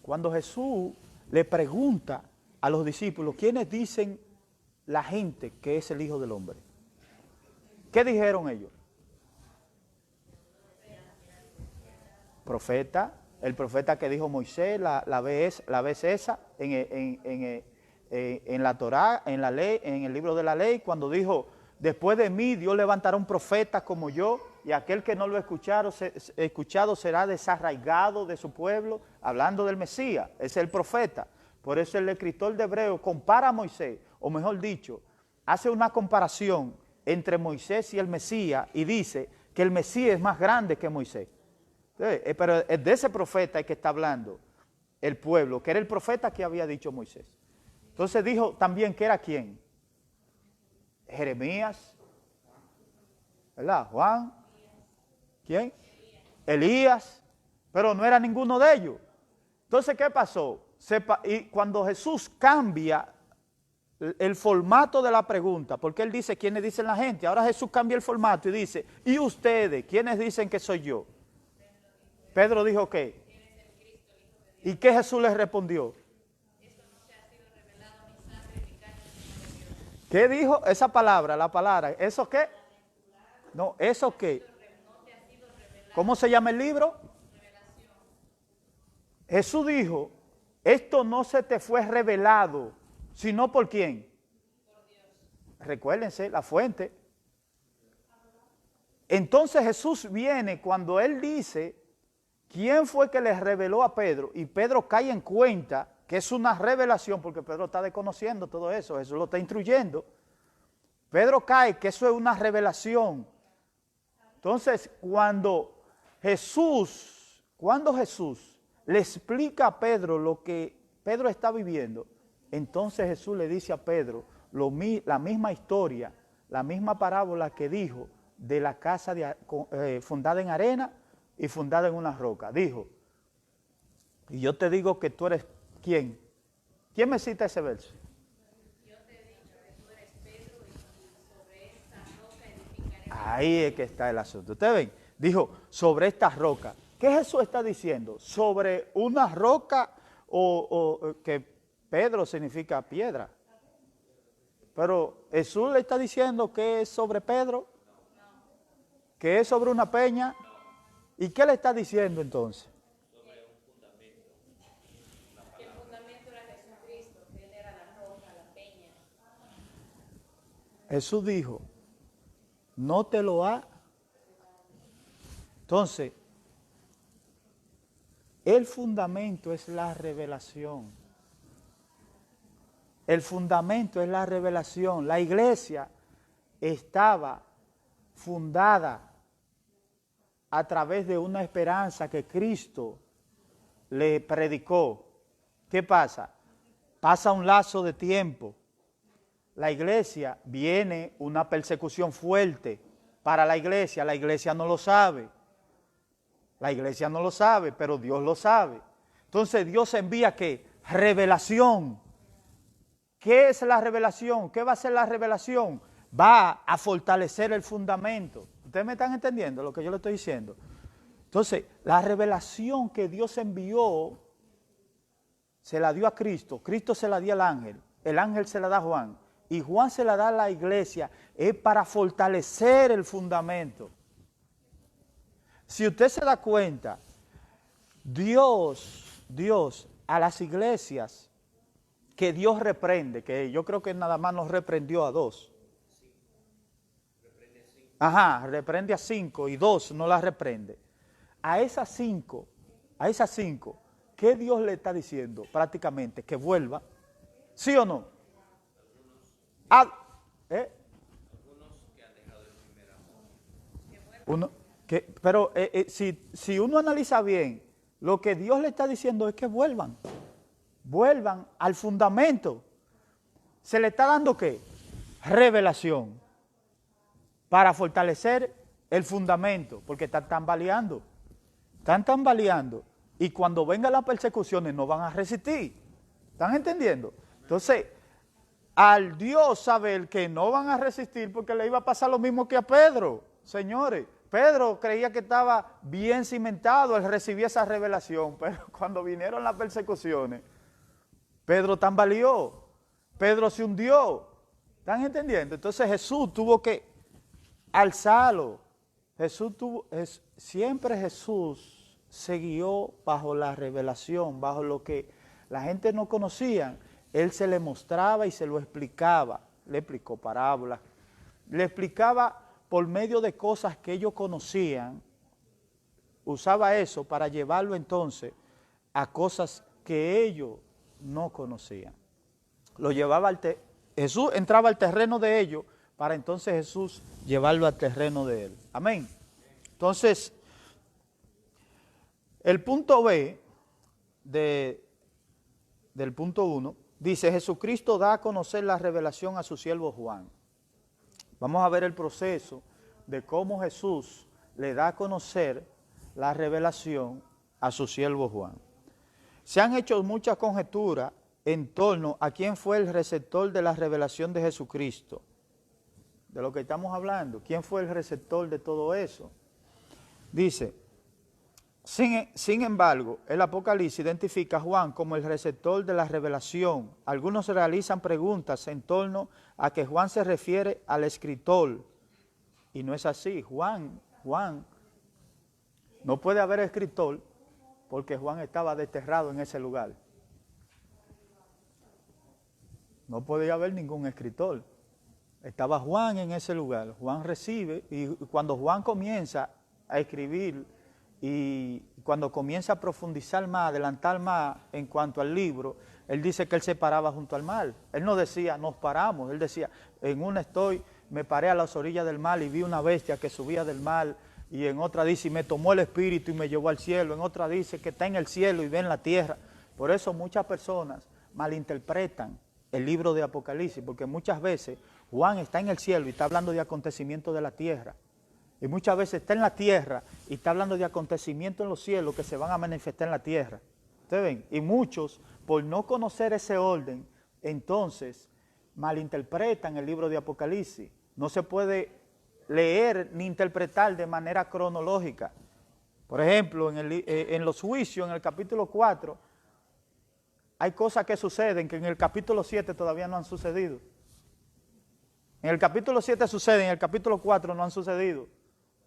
Cuando Jesús le pregunta a los discípulos, ¿quiénes dicen la gente que es el Hijo del Hombre? ¿Qué dijeron ellos? Profeta, el profeta que dijo Moisés, la vez esa en la Torá, en la ley, en el libro de la ley, cuando dijo, después de mí Dios levantará un profeta como yo, y aquel que no lo ha escuchado será desarraigado de su pueblo, hablando del Mesías, es el profeta. Por eso el escritor de Hebreo compara a Moisés, o mejor dicho, hace una comparación entre Moisés y el Mesías, y dice que el Mesías es más grande que Moisés. Pero es de ese profeta el que está hablando el pueblo, que era el profeta que había dicho Moisés. Entonces dijo también que era ¿quién? Jeremías, ¿verdad? Juan, ¿quién? Elías, pero no era ninguno de ellos. Entonces, ¿qué pasó? Y cuando Jesús cambia el formato de la pregunta, porque él dice, ¿quiénes dicen la gente? Ahora Jesús cambia el formato y dice, ¿y ustedes? ¿Quiénes dicen que soy yo? Pedro dijo, ¿qué? ¿Y qué Jesús les respondió? ¿Qué dijo esa palabra? La palabra, ¿eso qué? No, ¿eso qué? ¿Cómo se llama el libro? Jesús dijo, esto no se te fue revelado, sino ¿por quién? Por Dios. Recuérdense, la fuente. Entonces Jesús viene cuando él dice, ¿quién fue que les reveló a Pedro? Y Pedro cae en cuenta que es una revelación, porque Pedro está desconociendo todo eso, Jesús lo está instruyendo. Pedro cae que eso es una revelación. Entonces, cuando Jesús le explica a Pedro lo que Pedro está viviendo, entonces Jesús le dice a Pedro la misma historia, la misma parábola que dijo de la casa fundada en arena y fundada en una roca. Dijo, y yo te digo que tú eres ¿quién? ¿Quién me cita ese verso? Yo te he dicho que tú eres Pedro y sobre esta roca edificaré. Ahí es que está el asunto. Ustedes ven, dijo, sobre esta roca. ¿Qué Jesús está diciendo? Sobre una roca o que Pedro significa piedra. Pero Jesús le está diciendo que es sobre Pedro, que es sobre una peña. ¿Y qué le está diciendo entonces? Que el fundamento era Jesucristo, que él era la roca, la peña. Jesús dijo, no te lo ha. Entonces, el fundamento es la revelación. El fundamento es la revelación. La iglesia estaba fundada a través de una esperanza que Cristo le predicó. ¿Qué pasa? Pasa un lazo de tiempo. La iglesia, viene una persecución fuerte para la iglesia no lo sabe. La iglesia no lo sabe, pero Dios lo sabe. Entonces Dios envía ¿qué? Revelación. ¿Qué es la revelación? ¿Qué va a ser la revelación? Va a fortalecer el fundamento. ¿Ustedes me están entendiendo lo que yo le estoy diciendo? Entonces, la revelación que Dios envió, se la dio a Cristo. Cristo se la dio al ángel. El ángel se la da a Juan. Y Juan se la da a la iglesia. Es para fortalecer el fundamento. Si usted se da cuenta, Dios a las iglesias que Dios reprende, que yo creo que nada más nos reprendió a 2. Ajá, reprende a 5 y 2 no las reprende. A esas 5, ¿qué Dios le está diciendo? Prácticamente, que vuelva. ¿Sí o no? Algunos que han dejado el primer amor. Pero si uno analiza bien, lo que Dios le está diciendo es que vuelvan. Vuelvan al fundamento. ¿Se le está dando qué? Revelación. Para fortalecer el fundamento, porque están tambaleando. Están tambaleando. Y cuando vengan las persecuciones no van a resistir. ¿Están entendiendo? Entonces, al Dios saber que no van a resistir, porque le iba a pasar lo mismo que a Pedro, señores. Pedro creía que estaba bien cimentado, él recibía esa revelación, pero cuando vinieron las persecuciones, Pedro tambaleó, Pedro se hundió. ¿Están entendiendo? Entonces Jesús tuvo que alzarlo. Siempre Jesús se guió bajo la revelación, bajo lo que la gente no conocía. Él se le mostraba y se lo explicaba. Le explicó parábolas, le explicaba por medio de cosas que ellos conocían. Usaba eso para llevarlo entonces a cosas que ellos no conocían. Lo llevaba Jesús entraba al terreno de ellos para entonces Jesús llevarlo al terreno de él. Amén. Entonces, el punto B del punto 1 dice: Jesucristo da a conocer la revelación a su siervo Juan. Vamos a ver el proceso de cómo Jesús le da a conocer la revelación a su siervo Juan. Se han hecho muchas conjeturas en torno a quién fue el receptor de la revelación de Jesucristo. De lo que estamos hablando, ¿quién fue el receptor de todo eso? Dice, sin embargo, el Apocalipsis identifica a Juan como el receptor de la revelación. Algunos realizan preguntas en torno a que Juan se refiere al escritor. Y no es así. Juan, no puede haber escritor porque Juan estaba desterrado en ese lugar. No podía haber ningún escritor. Estaba Juan en ese lugar. Juan recibe, y cuando Juan comienza a escribir y cuando comienza a profundizar más, adelantar más en cuanto al libro, él dice que él se paraba junto al mar. Él no decía, nos paramos. Él decía, en una me paré a las orillas del mar y vi una bestia que subía del mar. Y en otra dice, y me tomó el espíritu y me llevó al cielo. En otra dice que está en el cielo y ve en la tierra. Por eso muchas personas malinterpretan el libro de Apocalipsis, porque muchas veces Juan está en el cielo y está hablando de acontecimientos de la tierra. Y muchas veces está en la tierra y está hablando de acontecimientos en los cielos que se van a manifestar en la tierra. ¿Ustedes ven? Y muchos, por no conocer ese orden, entonces malinterpretan el libro de Apocalipsis. No se puede leer ni interpretar de manera cronológica. Por ejemplo, en los juicios, en el capítulo 4, hay cosas que suceden que en el capítulo 7 todavía no han sucedido. En el capítulo 7 suceden, en el capítulo 4 no han sucedido.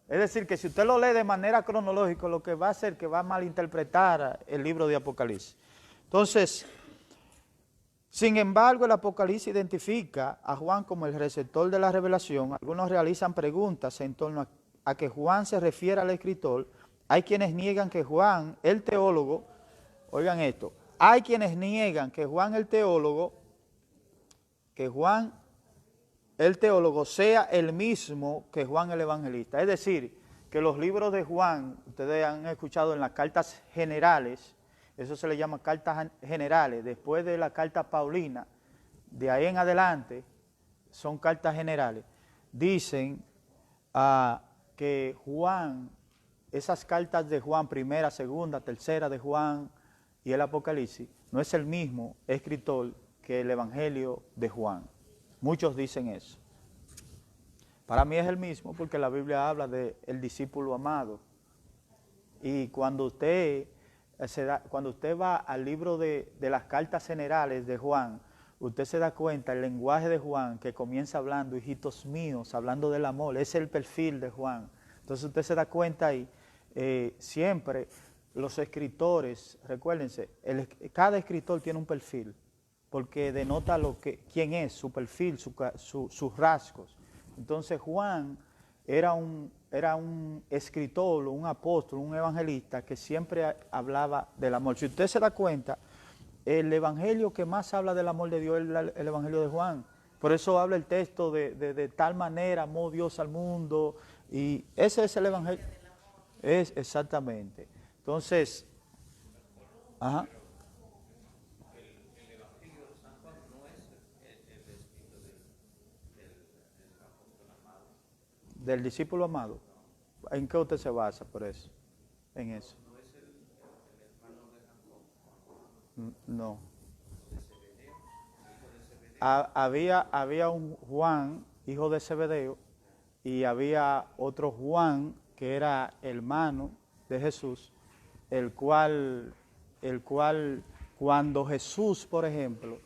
Es decir, que si usted lo lee de manera cronológica, lo que va a hacer que va a malinterpretar el libro de Apocalipsis. Entonces, sin embargo, el Apocalipsis identifica a Juan como el receptor de la revelación. Algunos realizan preguntas en torno a que Juan se refiere al escritor. Hay quienes niegan que Juan, el teólogo, oigan esto, hay quienes niegan que Juan el teólogo sea el mismo que Juan el evangelista. Es decir, que los libros de Juan, ustedes han escuchado en las cartas generales, eso se le llama cartas generales, después de la carta paulina, de ahí en adelante, son cartas generales. Dicen que Juan, esas cartas de Juan, primera, segunda, tercera de Juan y el Apocalipsis, no es el mismo escritor que el Evangelio de Juan. Muchos dicen eso. Para mí es el mismo porque la Biblia habla del discípulo amado. Y cuando usted va al libro de las cartas generales de Juan, usted se da cuenta el lenguaje de Juan que comienza hablando, hijitos míos, hablando del amor. Ese es el perfil de Juan. Entonces usted se da cuenta ahí, siempre los escritores, recuérdense, cada escritor tiene un perfil, porque denota quién es, su perfil, sus rasgos. Entonces Juan era un escritor, un apóstol, un evangelista que siempre hablaba del amor. Si usted se da cuenta, el evangelio que más habla del amor de Dios es el evangelio de Juan. Por eso habla el texto de tal manera amó Dios al mundo, y ese es el evangelio. Es exactamente. Entonces, ajá. El Evangelio de San Juan no es el escrito del apóstol amado. Del discípulo amado. ¿En qué usted se basa por eso? En eso. No. Había un Juan, hijo de Zebedeo, y había otro Juan que era hermano de Jesús, el cual cuando Jesús, por ejemplo,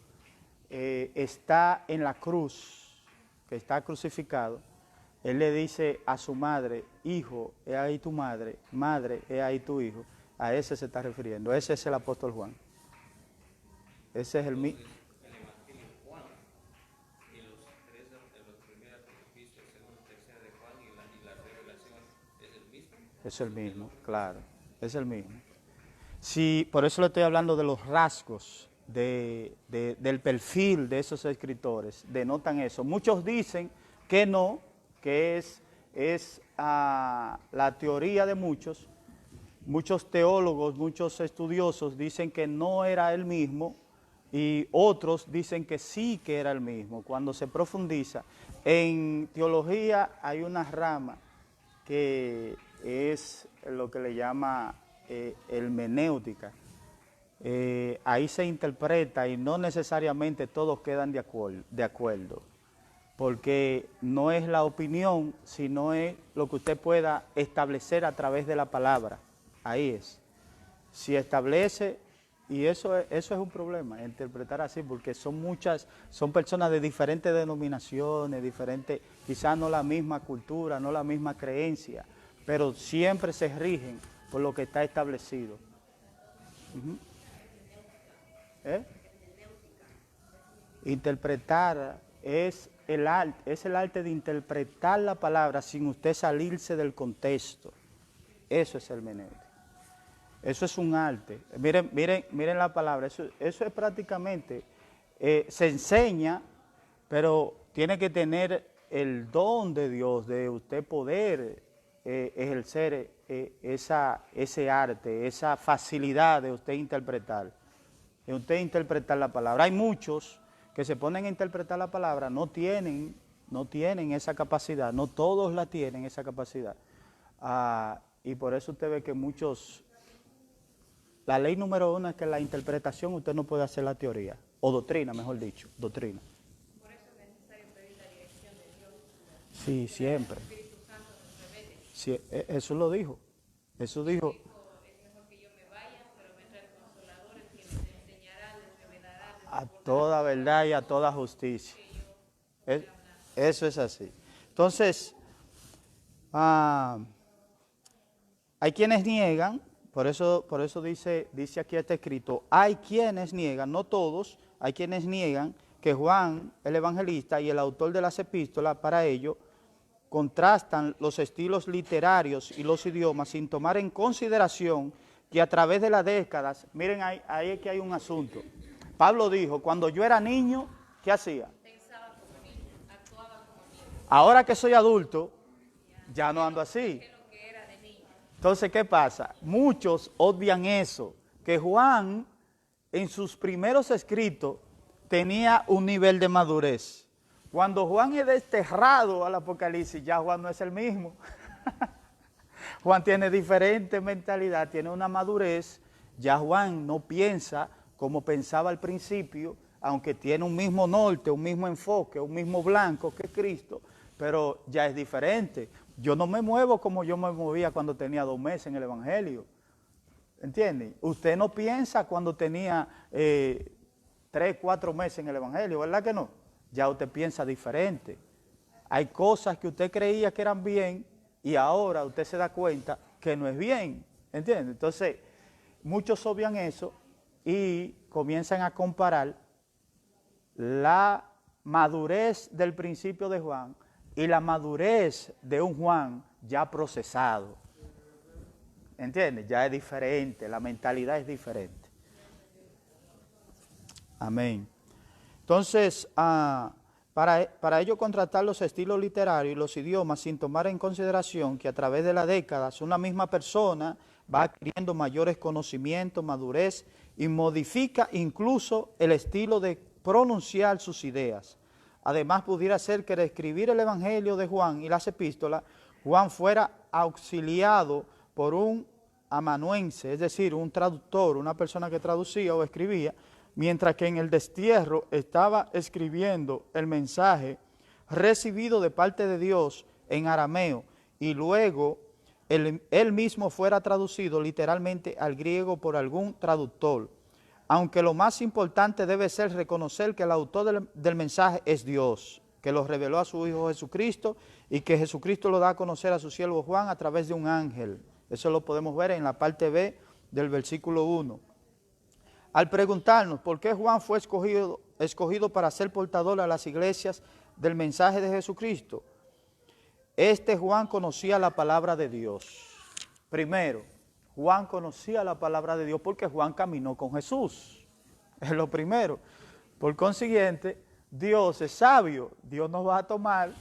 está en la cruz, que está crucificado, él le dice a su madre, hijo, he ahí tu madre, madre, he ahí tu hijo. A ese se está refiriendo, ese es el apóstol Juan. Ese es el mismo. El Evangelio de Juan y los tres de los primeros epístolas, segunda, tercera de Juan y la revelación es el mismo. Es el mismo, claro, es el mismo. Sí, por eso le estoy hablando de los rasgos del perfil de esos escritores, denotan eso. Muchos dicen que no, que es la teoría de muchos teólogos, muchos estudiosos dicen que no era el mismo y otros dicen que sí que era el mismo. Cuando se profundiza, en teología hay una rama que es lo que le llama hermenéutica. Ahí se interpreta y no necesariamente todos quedan de acuerdo, porque no es la opinión, sino es lo que usted pueda establecer a través de la palabra. Ahí es. Si establece, y eso es un problema, interpretar así, porque son personas de diferentes denominaciones, diferentes, quizás no la misma cultura, no la misma creencia, pero siempre se rigen por lo que está establecido. Interpretar es el arte de interpretar la palabra sin usted salirse del contexto. Eso es hermenéutica. Eso es un arte. Miren la palabra. Eso es prácticamente, se enseña, pero tiene que tener el don de Dios, de usted poder ejercer ese arte, esa facilidad de usted interpretar. De usted interpretar la palabra. Hay muchos que se ponen a interpretar la palabra, no tienen esa capacidad, no todos la tienen esa capacidad. Y por eso usted ve que muchos, la ley número 1 es que la interpretación usted no puede hacer la teoría, o doctrina, mejor dicho, doctrina. Por eso es necesario pedir la dirección de Dios. Sí, siempre. El Espíritu Santo nos revele. Sí, Jesús lo dijo. Jesús dijo, Es mejor que yo me vaya, pero vendrá el Consolador, el que nos enseñará, les revelará. a toda verdad y a toda justicia. Eso es así. Entonces, hay quienes niegan, por eso dice aquí está escrito, hay quienes niegan, no todos, hay quienes niegan que Juan, el evangelista y el autor de las epístolas, para ello, contrastan los estilos literarios y los idiomas sin tomar en consideración que a través de las décadas, miren ahí es que hay un asunto. Pablo dijo, cuando yo era niño, ¿qué hacía? Pensaba como niño, actuaba como niño. Ahora que soy adulto, ya no ando así. Que lo que era de niño. Entonces, ¿qué pasa? Muchos obvian eso, que Juan en sus primeros escritos tenía un nivel de madurez. Cuando Juan es desterrado al Apocalipsis, ya Juan no es el mismo. Juan tiene diferente mentalidad, tiene una madurez. Ya Juan no piensa como pensaba al principio, aunque tiene un mismo norte, un mismo enfoque, un mismo blanco que Cristo, pero ya es diferente. Yo no me muevo como yo me movía cuando tenía 2 meses en el Evangelio. ¿Entienden? Usted no piensa cuando tenía 3, 4 meses en el Evangelio, ¿verdad que no? Ya usted piensa diferente. Hay cosas que usted creía que eran bien y ahora usted se da cuenta que no es bien. ¿Entiende? Entonces, muchos obvian eso y comienzan a comparar la madurez del principio de Juan y la madurez de un Juan ya procesado. ¿Entiendes? Ya es diferente, la mentalidad es diferente. Amén. Entonces, para ello contrastar los estilos literarios y los idiomas sin tomar en consideración que a través de las décadas una misma persona va adquiriendo mayores conocimientos, madurez y modifica incluso el estilo de pronunciar sus ideas. Además, pudiera ser que al escribir el Evangelio de Juan y las epístolas, Juan fuera auxiliado por un amanuense, es decir, un traductor, una persona que traducía o escribía, mientras que en el destierro estaba escribiendo el mensaje recibido de parte de Dios en arameo, y luego él mismo fuera traducido literalmente al griego por algún traductor. Aunque lo más importante debe ser reconocer que el autor del mensaje es Dios, que lo reveló a su Hijo Jesucristo y que Jesucristo lo da a conocer a su siervo Juan a través de un ángel. Eso lo podemos ver en la parte B del versículo 1. Al preguntarnos por qué Juan fue escogido para ser portador a las iglesias del mensaje de Jesucristo, Juan conocía la palabra de Dios. Primero, Juan conocía la palabra de Dios porque Juan caminó con Jesús. Es lo primero. Por consiguiente, Dios es sabio. Dios nos va a tomar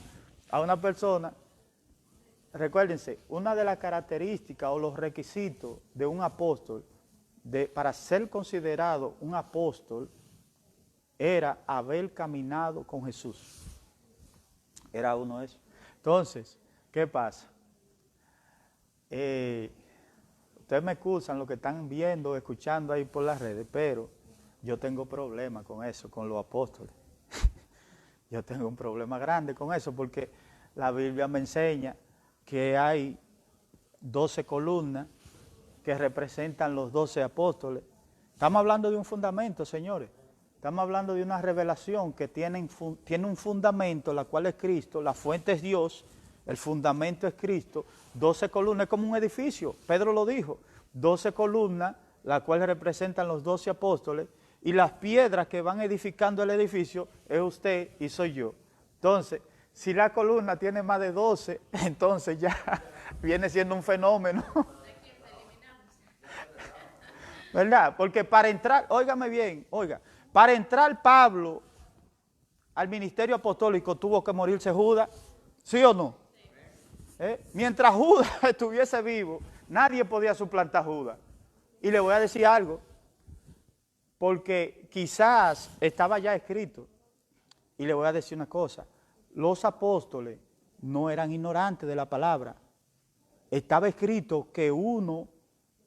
a una persona. Recuérdense, una de las características o los requisitos de un apóstol, para ser considerado un apóstol, era haber caminado con Jesús. Era uno de esos. Entonces, ¿qué pasa? Ustedes me excusan lo que están viendo, escuchando ahí por las redes, pero yo tengo problemas con eso, con los apóstoles. Yo tengo un problema grande con eso porque la Biblia me enseña que hay 12 columnas que representan los 12 apóstoles. Estamos hablando de un fundamento, señores. Estamos hablando de una revelación que tiene un fundamento, la cual es Cristo, la fuente es Dios, el fundamento es Cristo. 12 columnas es como un edificio, Pedro lo dijo, 12 columnas, la cual representan los 12 apóstoles, y las piedras que van edificando el edificio es usted y soy yo. Entonces, si la columna tiene más de 12, entonces ya viene siendo un fenómeno. ¿Verdad? Porque para entrar, óigame bien, oiga, para entrar Pablo al ministerio apostólico tuvo que morirse Judas, ¿sí o no? Mientras Judas estuviese vivo, nadie podía suplantar a Judas. Y le voy a decir algo, porque quizás estaba ya escrito, y le voy a decir una cosa, los apóstoles no eran ignorantes de la palabra. Estaba escrito que uno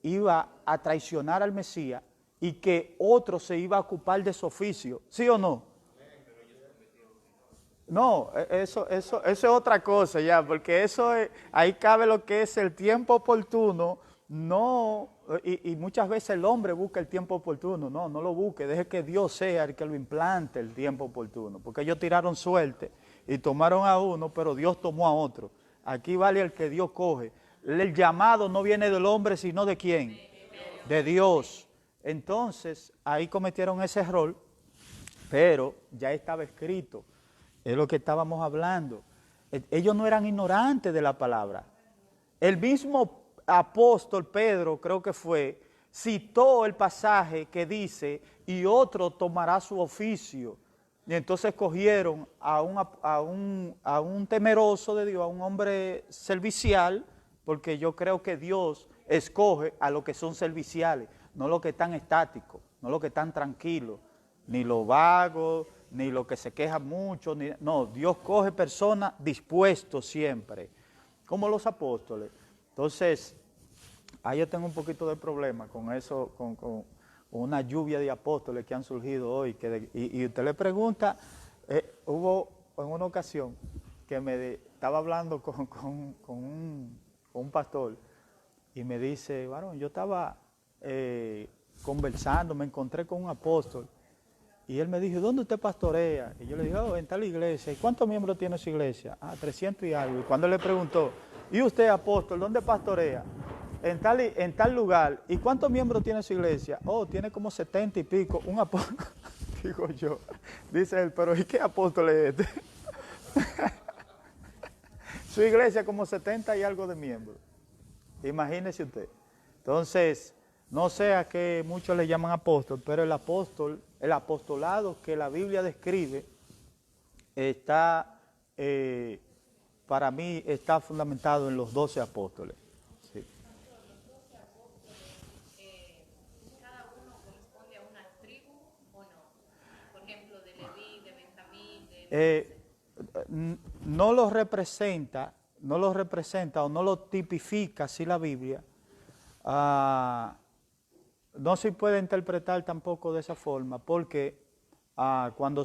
iba a traicionar al Mesías y que otro se iba a ocupar de su oficio, ¿sí o no? No, eso es otra cosa ya, porque ahí cabe lo que es el tiempo oportuno, no, y muchas veces el hombre busca el tiempo oportuno, no lo busque, deje que Dios sea el que lo implante el tiempo oportuno, porque ellos tiraron suerte y tomaron a uno, pero Dios tomó a otro. Aquí vale el que Dios coge. El llamado no viene del hombre, sino ¿de quién? De Dios. Entonces, ahí cometieron ese error, pero ya estaba escrito. Es lo que estábamos hablando. Ellos no eran ignorantes de la palabra. El mismo apóstol Pedro, creo que fue, citó el pasaje que dice, y otro tomará su oficio. Y entonces cogieron a un temeroso de Dios, a un hombre servicial, porque yo creo que Dios escoge a los que son serviciales, no los que están estáticos, no los que están tranquilos, ni los vagos, ni los que se quejan mucho, no, Dios coge personas dispuestos siempre, como los apóstoles. Entonces, ahí yo tengo un poquito de problema con eso, con una lluvia de apóstoles que han surgido hoy, y usted le pregunta, hubo en una ocasión que estaba hablando con un pastor, y me dice, varón, yo estaba conversando, me encontré con un apóstol, y él me dijo, ¿dónde usted pastorea? Y yo le dije, en tal iglesia. ¿Y cuántos miembros tiene su iglesia? 300 y algo. Y cuando él le preguntó, ¿y usted, apóstol, dónde pastorea? En tal lugar. ¿Y cuántos miembros tiene su iglesia? Tiene como 70 y pico. Un apóstol, digo yo. Dice él, pero ¿y qué apóstol es este? Su iglesia como 70 y algo de miembros. Imagínese usted. Entonces, no sé a qué muchos le llaman apóstol, pero el apostolado que la Biblia describe está, para mí, está fundamentado en los 12 apóstoles. Sí. ¿Cada uno corresponde a una tribu o no? Por ejemplo, de Leví, de Benjamín, no los representa no lo representa o no lo tipifica así la Biblia, no se puede interpretar tampoco de esa forma, porque cuando,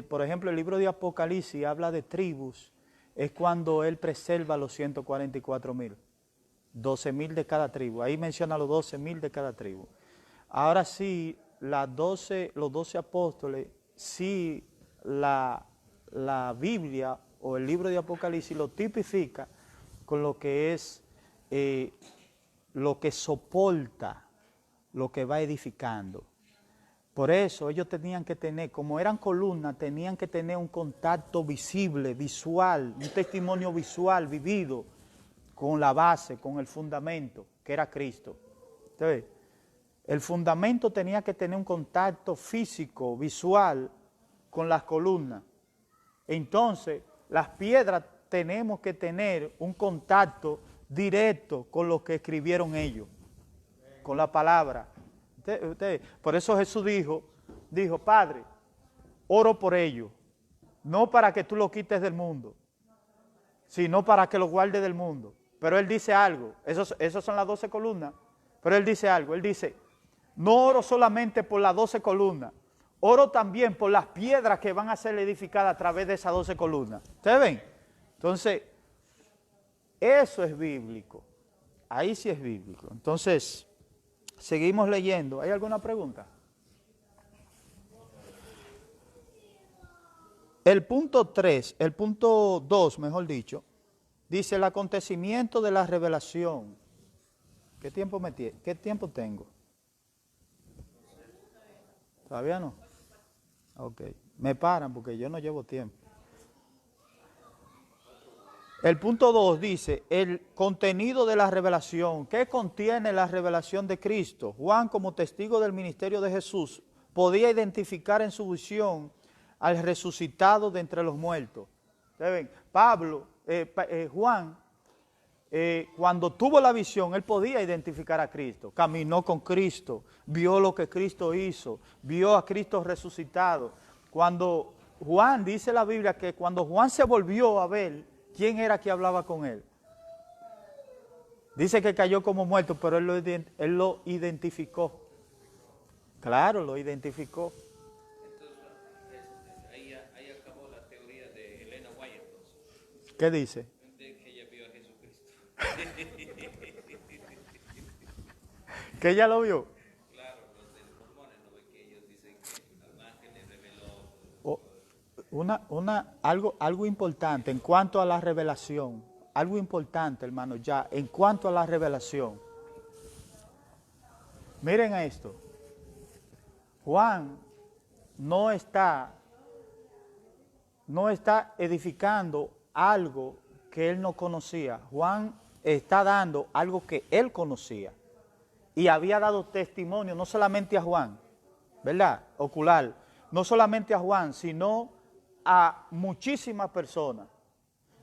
por ejemplo, el libro de Apocalipsis habla de tribus, es cuando él preserva los 144,000, 12,000 de cada tribu, ahí menciona los 12,000 de cada tribu. Ahora sí, los 12 apóstoles, sí la Biblia o el libro de Apocalipsis lo tipifica con lo que es lo que soporta, lo que va edificando. Por eso ellos tenían que tener, como eran columnas, tenían que tener un contacto visible, visual, un testimonio visual, vivido, con la base, con el fundamento, que era Cristo. Entonces, el fundamento tenía que tener un contacto físico, visual, con las columnas. Entonces, las piedras tenemos que tener un contacto directo con lo que escribieron ellos, con la palabra. Por eso Jesús dijo, Padre, oro por ellos, no para que tú lo quites del mundo, sino para que lo guardes del mundo. Pero Él dice algo, esos son las 12 columnas, pero Él dice algo, Él dice, no oro solamente por las 12 columnas, oro también por las piedras que van a ser edificadas a través de esas 12 columnas. ¿Ustedes ven? Entonces, eso es bíblico, ahí sí es bíblico. Entonces, seguimos leyendo. ¿Hay alguna pregunta? El punto 3, el punto 2, mejor dicho, dice el acontecimiento de la revelación. ¿Qué tiempo tengo? ¿Todavía no? Ok. Me paran porque yo no llevo tiempo. El punto 2 dice, el contenido de la revelación. ¿Qué contiene la revelación de Cristo? Juan, como testigo del ministerio de Jesús, podía identificar en su visión al resucitado de entre los muertos. ¿Saben? Juan, cuando tuvo la visión, él podía identificar a Cristo. Caminó con Cristo, vio lo que Cristo hizo, vio a Cristo resucitado. Cuando Juan, dice la Biblia, que cuando Juan se volvió a ver, ¿quién era que hablaba con él? Dice que cayó como muerto, pero él lo identificó. Claro, lo identificó. Entonces, ahí acabó la teoría de Elena White, entonces. ¿Qué dice? De que ella vio a Jesucristo. ¿Que ella lo vio? Claro, los de los mormones, ¿no ven que ellos dicen que un ángel les reveló? Algo importante en cuanto a la revelación, algo importante, hermano, ya, en cuanto a la revelación. Miren a esto. Juan no está edificando algo que él no conocía. Juan está dando algo que él conocía. Y había dado testimonio no solamente a Juan, ¿verdad? Ocular. No solamente a Juan, sino a muchísimas personas.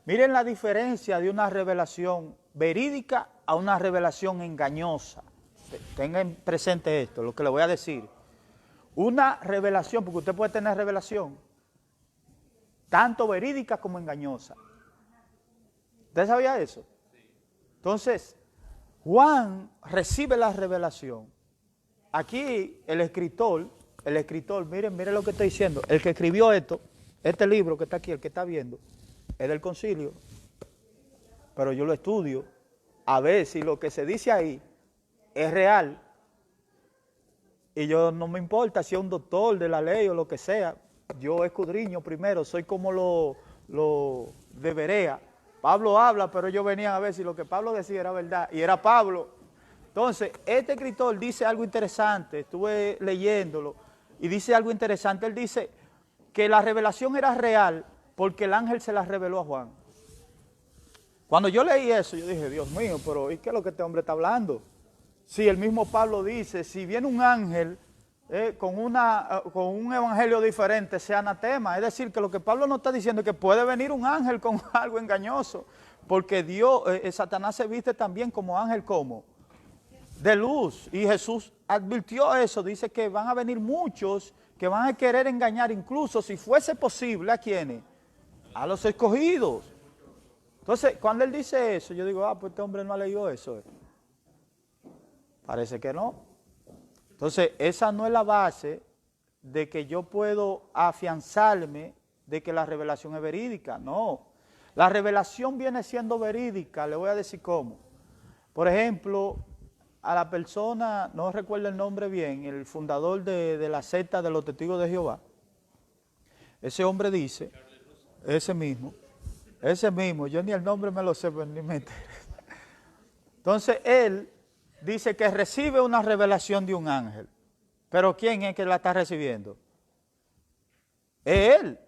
Miren la diferencia de una revelación verídica a una revelación engañosa. Tengan presente esto, lo que le voy a decir. Una revelación, porque usted puede tener revelación, tanto verídica como engañosa. ¿Usted sabía eso? Entonces, Juan recibe la revelación. Aquí el escritor, miren lo que estoy diciendo, el que escribió este libro que está aquí, el que está viendo, es del concilio, pero yo lo estudio a ver si lo que se dice ahí es real, y yo no me importa si es un doctor de la ley o lo que sea, yo escudriño primero, soy como lo de Berea. Pablo habla, pero ellos venían a ver si lo que Pablo decía era verdad, y era Pablo. Entonces, este escritor dice algo interesante, estuve leyéndolo, y dice algo interesante. Él dice que la revelación era real porque el ángel se la reveló a Juan. Cuando yo leí eso, yo dije, Dios mío, pero ¿y qué es lo que este hombre está hablando? Sí, el mismo Pablo dice, si viene un ángel con un evangelio diferente, sea anatema. Es decir, que lo que Pablo no está diciendo es que puede venir un ángel con algo engañoso, porque Satanás se viste también como ángel, como de luz, y Jesús advirtió eso. Dice que van a venir muchos que van a querer engañar, incluso si fuese posible, ¿a quiénes? A los escogidos. Entonces, cuando él dice eso, yo digo, pues este hombre no ha leído eso. Parece que no. Entonces, esa no es la base de que yo puedo afianzarme de que la revelación es verídica. No. La revelación viene siendo verídica, le voy a decir cómo. Por ejemplo, a la persona, no recuerdo el nombre bien, el fundador de la secta de los testigos de Jehová, ese hombre dice, ese mismo, yo ni el nombre me lo sé, pues ni me interesa. Entonces él dice que recibe una revelación de un ángel, pero ¿quién es que la está recibiendo? Es él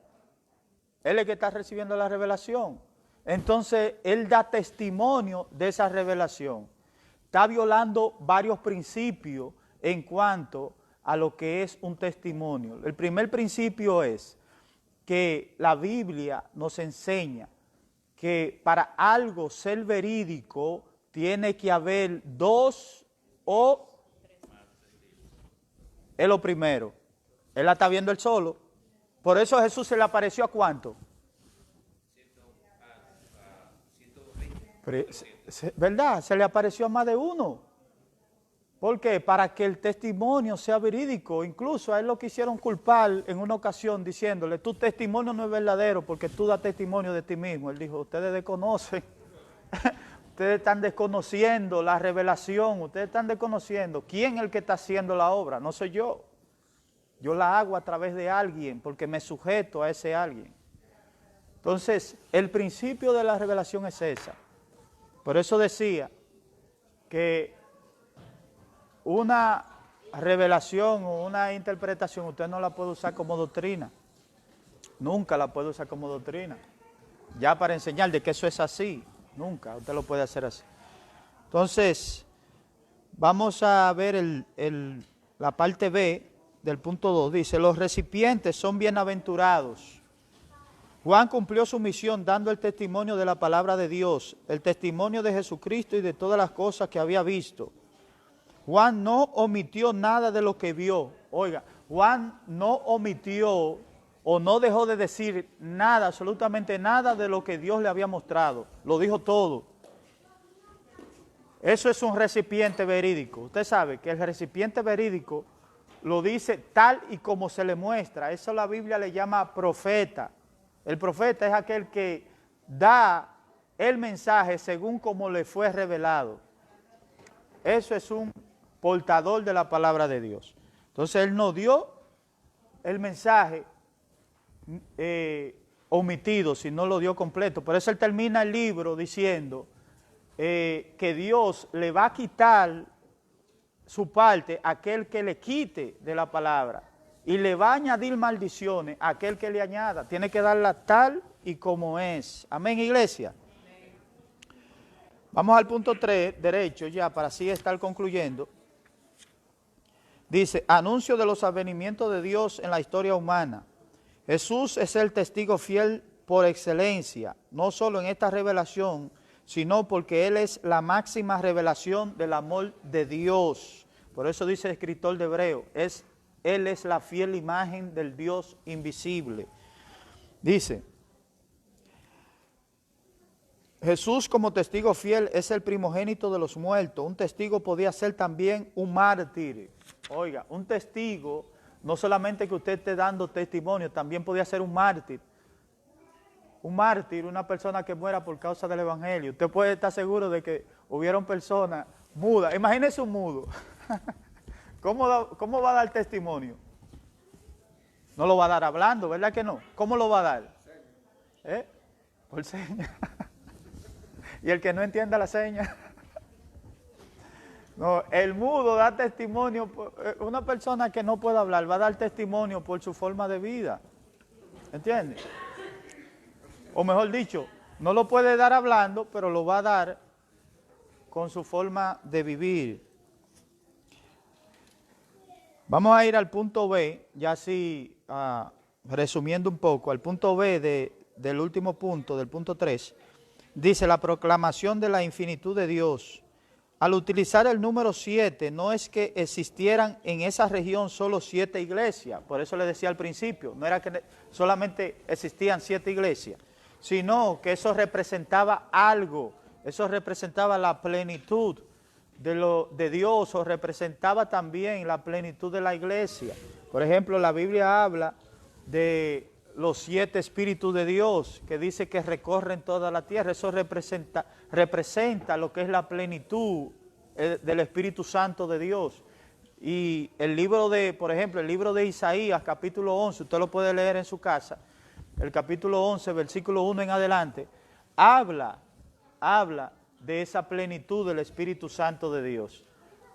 es el que está recibiendo la revelación. Entonces él da testimonio de esa revelación. Está violando varios principios en cuanto a lo que es un testimonio. El primer principio es que la Biblia nos enseña que para algo ser verídico tiene que haber dos o... Es lo primero. Él la está viendo él solo. Por eso Jesús se le apareció ¿a cuánto? ¿Verdad? Se le apareció a más de uno. ¿Por qué? Para que el testimonio sea verídico. Incluso a él lo quisieron culpar en una ocasión diciéndole, tu testimonio no es verdadero porque tú das testimonio de ti mismo. Él dijo, ustedes desconocen, ustedes están desconociendo la revelación, ustedes están desconociendo quién es el que está haciendo la obra, no soy yo. Yo la hago a través de alguien porque me sujeto a ese alguien. Entonces, el principio de la revelación es esa. Por eso decía que una revelación o una interpretación usted no la puede usar como doctrina. Nunca la puede usar como doctrina. Ya para enseñar de que eso es así, nunca usted lo puede hacer así. Entonces, vamos a ver la parte B del punto 2. Dice, los recipientes son bienaventurados. Juan cumplió su misión dando el testimonio de la palabra de Dios, el testimonio de Jesucristo y de todas las cosas que había visto. Juan no omitió nada de lo que vio. Oiga, Juan no omitió o no dejó de decir nada, absolutamente nada de lo que Dios le había mostrado. Lo dijo todo. Eso es un recipiente verídico. Usted sabe que el recipiente verídico lo dice tal y como se le muestra. Eso la Biblia le llama profeta. El profeta es aquel que da el mensaje según como le fue revelado. Eso es un portador de la palabra de Dios. Entonces él no dio el mensaje omitido, sino lo dio completo. Por eso él termina el libro diciendo que Dios le va a quitar su parte a aquel que le quite de la palabra y le va a añadir maldiciones a aquel que le añada. Tiene que darla tal y como es. Amén, iglesia. Vamos al punto 3, derecho ya, para así estar concluyendo. Dice, anuncio de los advenimientos de Dios en la historia humana. Jesús es el testigo fiel por excelencia, no solo en esta revelación, sino porque Él es la máxima revelación del amor de Dios. Por eso dice el escritor de Hebreo, Él es la fiel imagen del Dios invisible. Dice, Jesús como testigo fiel es el primogénito de los muertos. Un testigo podía ser también un mártir. Oiga, un testigo, no solamente que usted esté dando testimonio, también podía ser un mártir. Un mártir, una persona que muera por causa del evangelio. Usted puede estar seguro de que hubieron personas mudas. Imagínese un mudo. ¿Cómo va a dar testimonio? No lo va a dar hablando, ¿verdad que no? ¿Cómo lo va a dar? Por señas. Y el que no entienda la seña. No, el mudo da testimonio. Una persona que no puede hablar va a dar testimonio por su forma de vida. ¿Entiendes? O mejor dicho, no lo puede dar hablando, pero lo va a dar con su forma de vivir. Vamos a ir al punto B, ya así resumiendo un poco, al punto B del último punto, del punto 3. Dice la proclamación de la infinitud de Dios. Al utilizar el número 7, no es que existieran en esa región solo 7 iglesias, por eso le decía al principio, no era que solamente existían 7 iglesias, sino que eso representaba algo, eso representaba la plenitud de Dios, o representaba también la plenitud de la iglesia. Por ejemplo, la Biblia habla de los 7 espíritus de Dios, que dice que recorren toda la tierra. Eso representa lo que es la plenitud del Espíritu Santo de Dios. Y el libro de, por ejemplo, el libro de Isaías, capítulo 11, usted lo puede leer en su casa, el capítulo 11, versículo 1 en adelante, habla de esa plenitud del Espíritu Santo de Dios.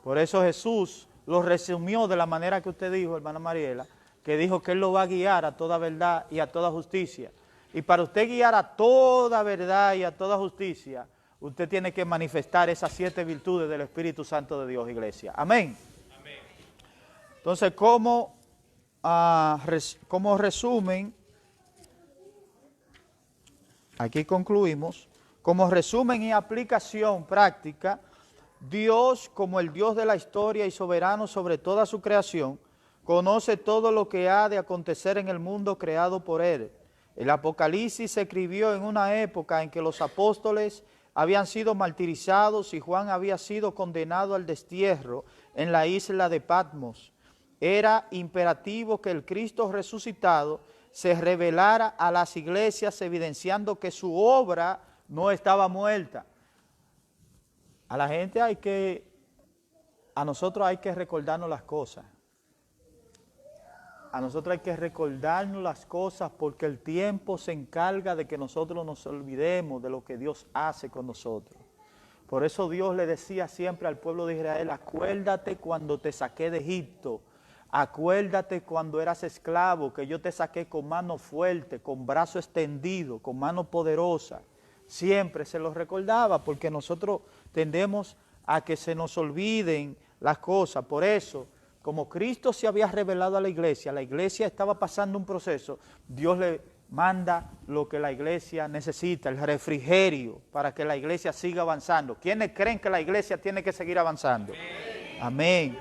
Por eso Jesús lo resumió de la manera que usted dijo, hermana Mariela, que dijo que Él lo va a guiar a toda verdad y a toda justicia. Y para usted guiar a toda verdad y a toda justicia, usted tiene que manifestar esas 7 virtudes del Espíritu Santo de Dios, iglesia. Amén. Amén. Entonces, como resumen, aquí concluimos, como resumen y aplicación práctica, Dios, como el Dios de la historia y soberano sobre toda su creación, conoce todo lo que ha de acontecer en el mundo creado por Él. El Apocalipsis se escribió en una época en que los apóstoles habían sido martirizados y Juan había sido condenado al destierro en la isla de Patmos. Era imperativo que el Cristo resucitado se revelara a las iglesias, evidenciando que su obra no estaba muerta. A nosotros hay que recordarnos las cosas. A nosotros hay que recordarnos las cosas porque el tiempo se encarga de que nosotros nos olvidemos de lo que Dios hace con nosotros. Por eso Dios le decía siempre al pueblo de Israel, acuérdate cuando te saqué de Egipto, acuérdate cuando eras esclavo, que yo te saqué con mano fuerte, con brazo extendido, con mano poderosa. Siempre se los recordaba porque nosotros tendemos a que se nos olviden las cosas. Por eso, como Cristo se había revelado a la iglesia estaba pasando un proceso, Dios le manda lo que la iglesia necesita, el refrigerio, para que la iglesia siga avanzando. ¿Quiénes creen que la iglesia tiene que seguir avanzando? Amén. Amén.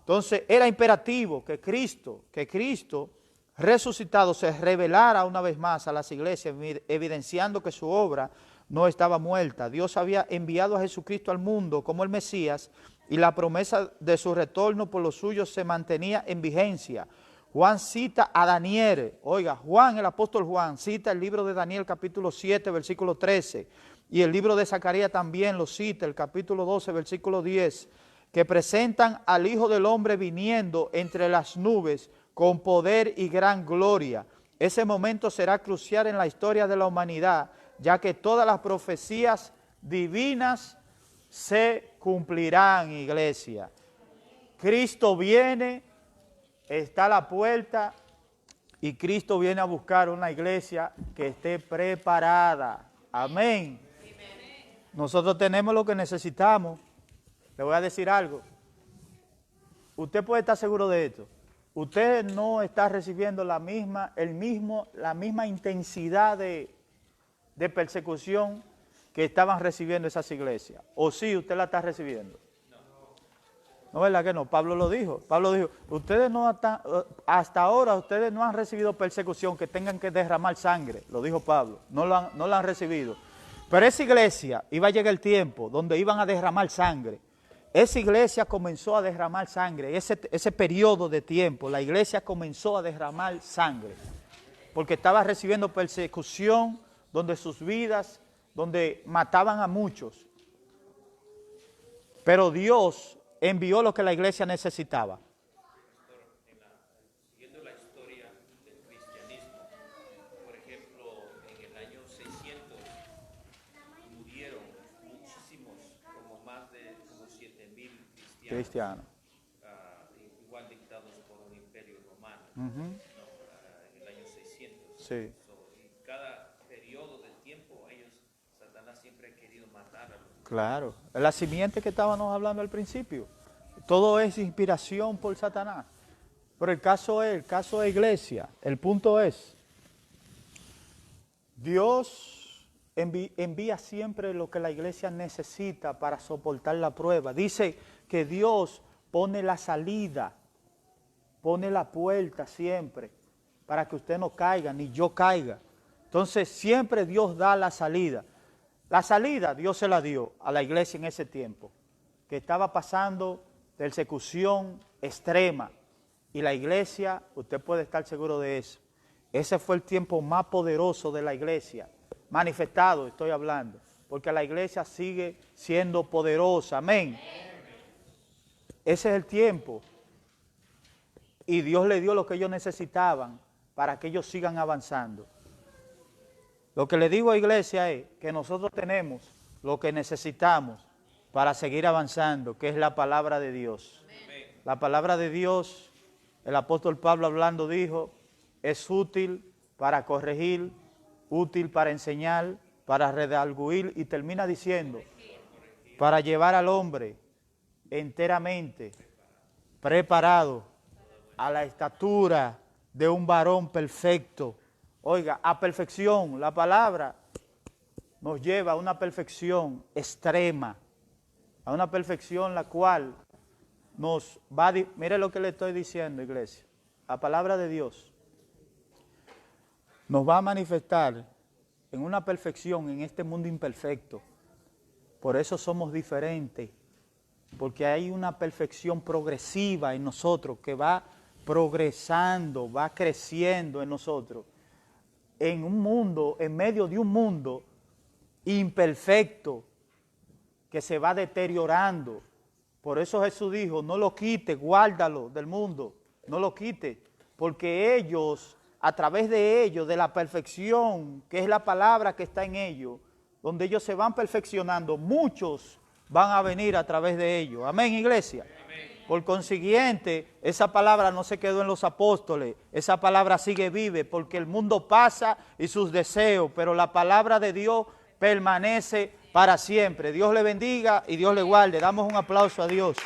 Entonces, era imperativo que Cristo resucitado se revelara una vez más a las iglesias, evidenciando que su obra no estaba muerta. Dios había enviado a Jesucristo al mundo como el Mesías, y la promesa de su retorno por los suyos se mantenía en vigencia. Juan cita a Daniel, el apóstol Juan cita el libro de Daniel capítulo 7, versículo 13, y el libro de Zacarías también lo cita, el capítulo 12, versículo 10, que presentan al Hijo del Hombre viniendo entre las nubes con poder y gran gloria. Ese momento será crucial en la historia de la humanidad, ya que todas las profecías divinas se cumplirán, iglesia. Cristo viene, está a la puerta, y Cristo viene a buscar una iglesia que esté preparada. Amén. Nosotros tenemos lo que necesitamos. Le voy a decir algo. Usted puede estar seguro de esto. Usted no está recibiendo la misma intensidad de persecución que estaban recibiendo esas iglesias. ¿O sí usted la está recibiendo? No, ¿verdad que no? Pablo lo dijo. Pablo dijo, hasta ahora ustedes no han recibido persecución que tengan que derramar sangre. Lo dijo Pablo. No la han recibido. Pero esa iglesia, iba a llegar el tiempo donde iban a derramar sangre. Esa iglesia comenzó a derramar sangre. Ese periodo de tiempo, la iglesia comenzó a derramar sangre. Porque estaba recibiendo persecución donde mataban a muchos. Pero Dios envió lo que la iglesia necesitaba. Siguiendo la historia del cristianismo, por ejemplo, en el año 600 murieron muchísimos, como más de 7,000 cristianos. Igual dictados por un imperio romano, en el año 600. Sí. Y cada periodo de tiempo, Satanás siempre ha querido matar a los. Claro, la simiente que estábamos hablando al principio, todo es inspiración por Satanás. Pero el caso es iglesia, el punto es, Dios envía siempre lo que la iglesia necesita para soportar la prueba. Dice que Dios pone la salida, pone la puerta siempre, para que usted no caiga, ni yo caiga. Entonces siempre Dios da la salida. La salida Dios se la dio a la iglesia en ese tiempo, que estaba pasando persecución extrema. Y la iglesia, usted puede estar seguro de eso, ese fue el tiempo más poderoso de la iglesia, manifestado estoy hablando, porque la iglesia sigue siendo poderosa, amén. Ese es el tiempo. Y Dios le dio lo que ellos necesitaban para que ellos sigan avanzando. Lo que le digo a la iglesia es que nosotros tenemos lo que necesitamos para seguir avanzando, que es la palabra de Dios. La palabra de Dios, el apóstol Pablo hablando dijo, es útil para corregir, útil para enseñar, para redarguir, y termina diciendo, para llevar al hombre enteramente preparado a la estatura de un varón perfecto. Oiga, a perfección, la palabra nos lleva a una perfección extrema, a una perfección la cual nos va a... Mire lo que le estoy diciendo, iglesia. La palabra de Dios nos va a manifestar en una perfección en este mundo imperfecto. Por eso somos diferentes, porque hay una perfección progresiva en nosotros que va progresando, va creciendo en nosotros. En un mundo, en medio de un mundo imperfecto que se va deteriorando. Por eso Jesús dijo, no lo quite, guárdalo del mundo, no lo quite, porque ellos, a través de ellos, de la perfección, que es la palabra que está en ellos, donde ellos se van perfeccionando, muchos van a venir a través de ellos. Amén, iglesia. Amén. Por consiguiente, esa palabra no se quedó en los apóstoles, esa palabra sigue viva, porque el mundo pasa y sus deseos, pero la palabra de Dios permanece para siempre. Dios le bendiga y Dios le guarde. Damos un aplauso a Dios.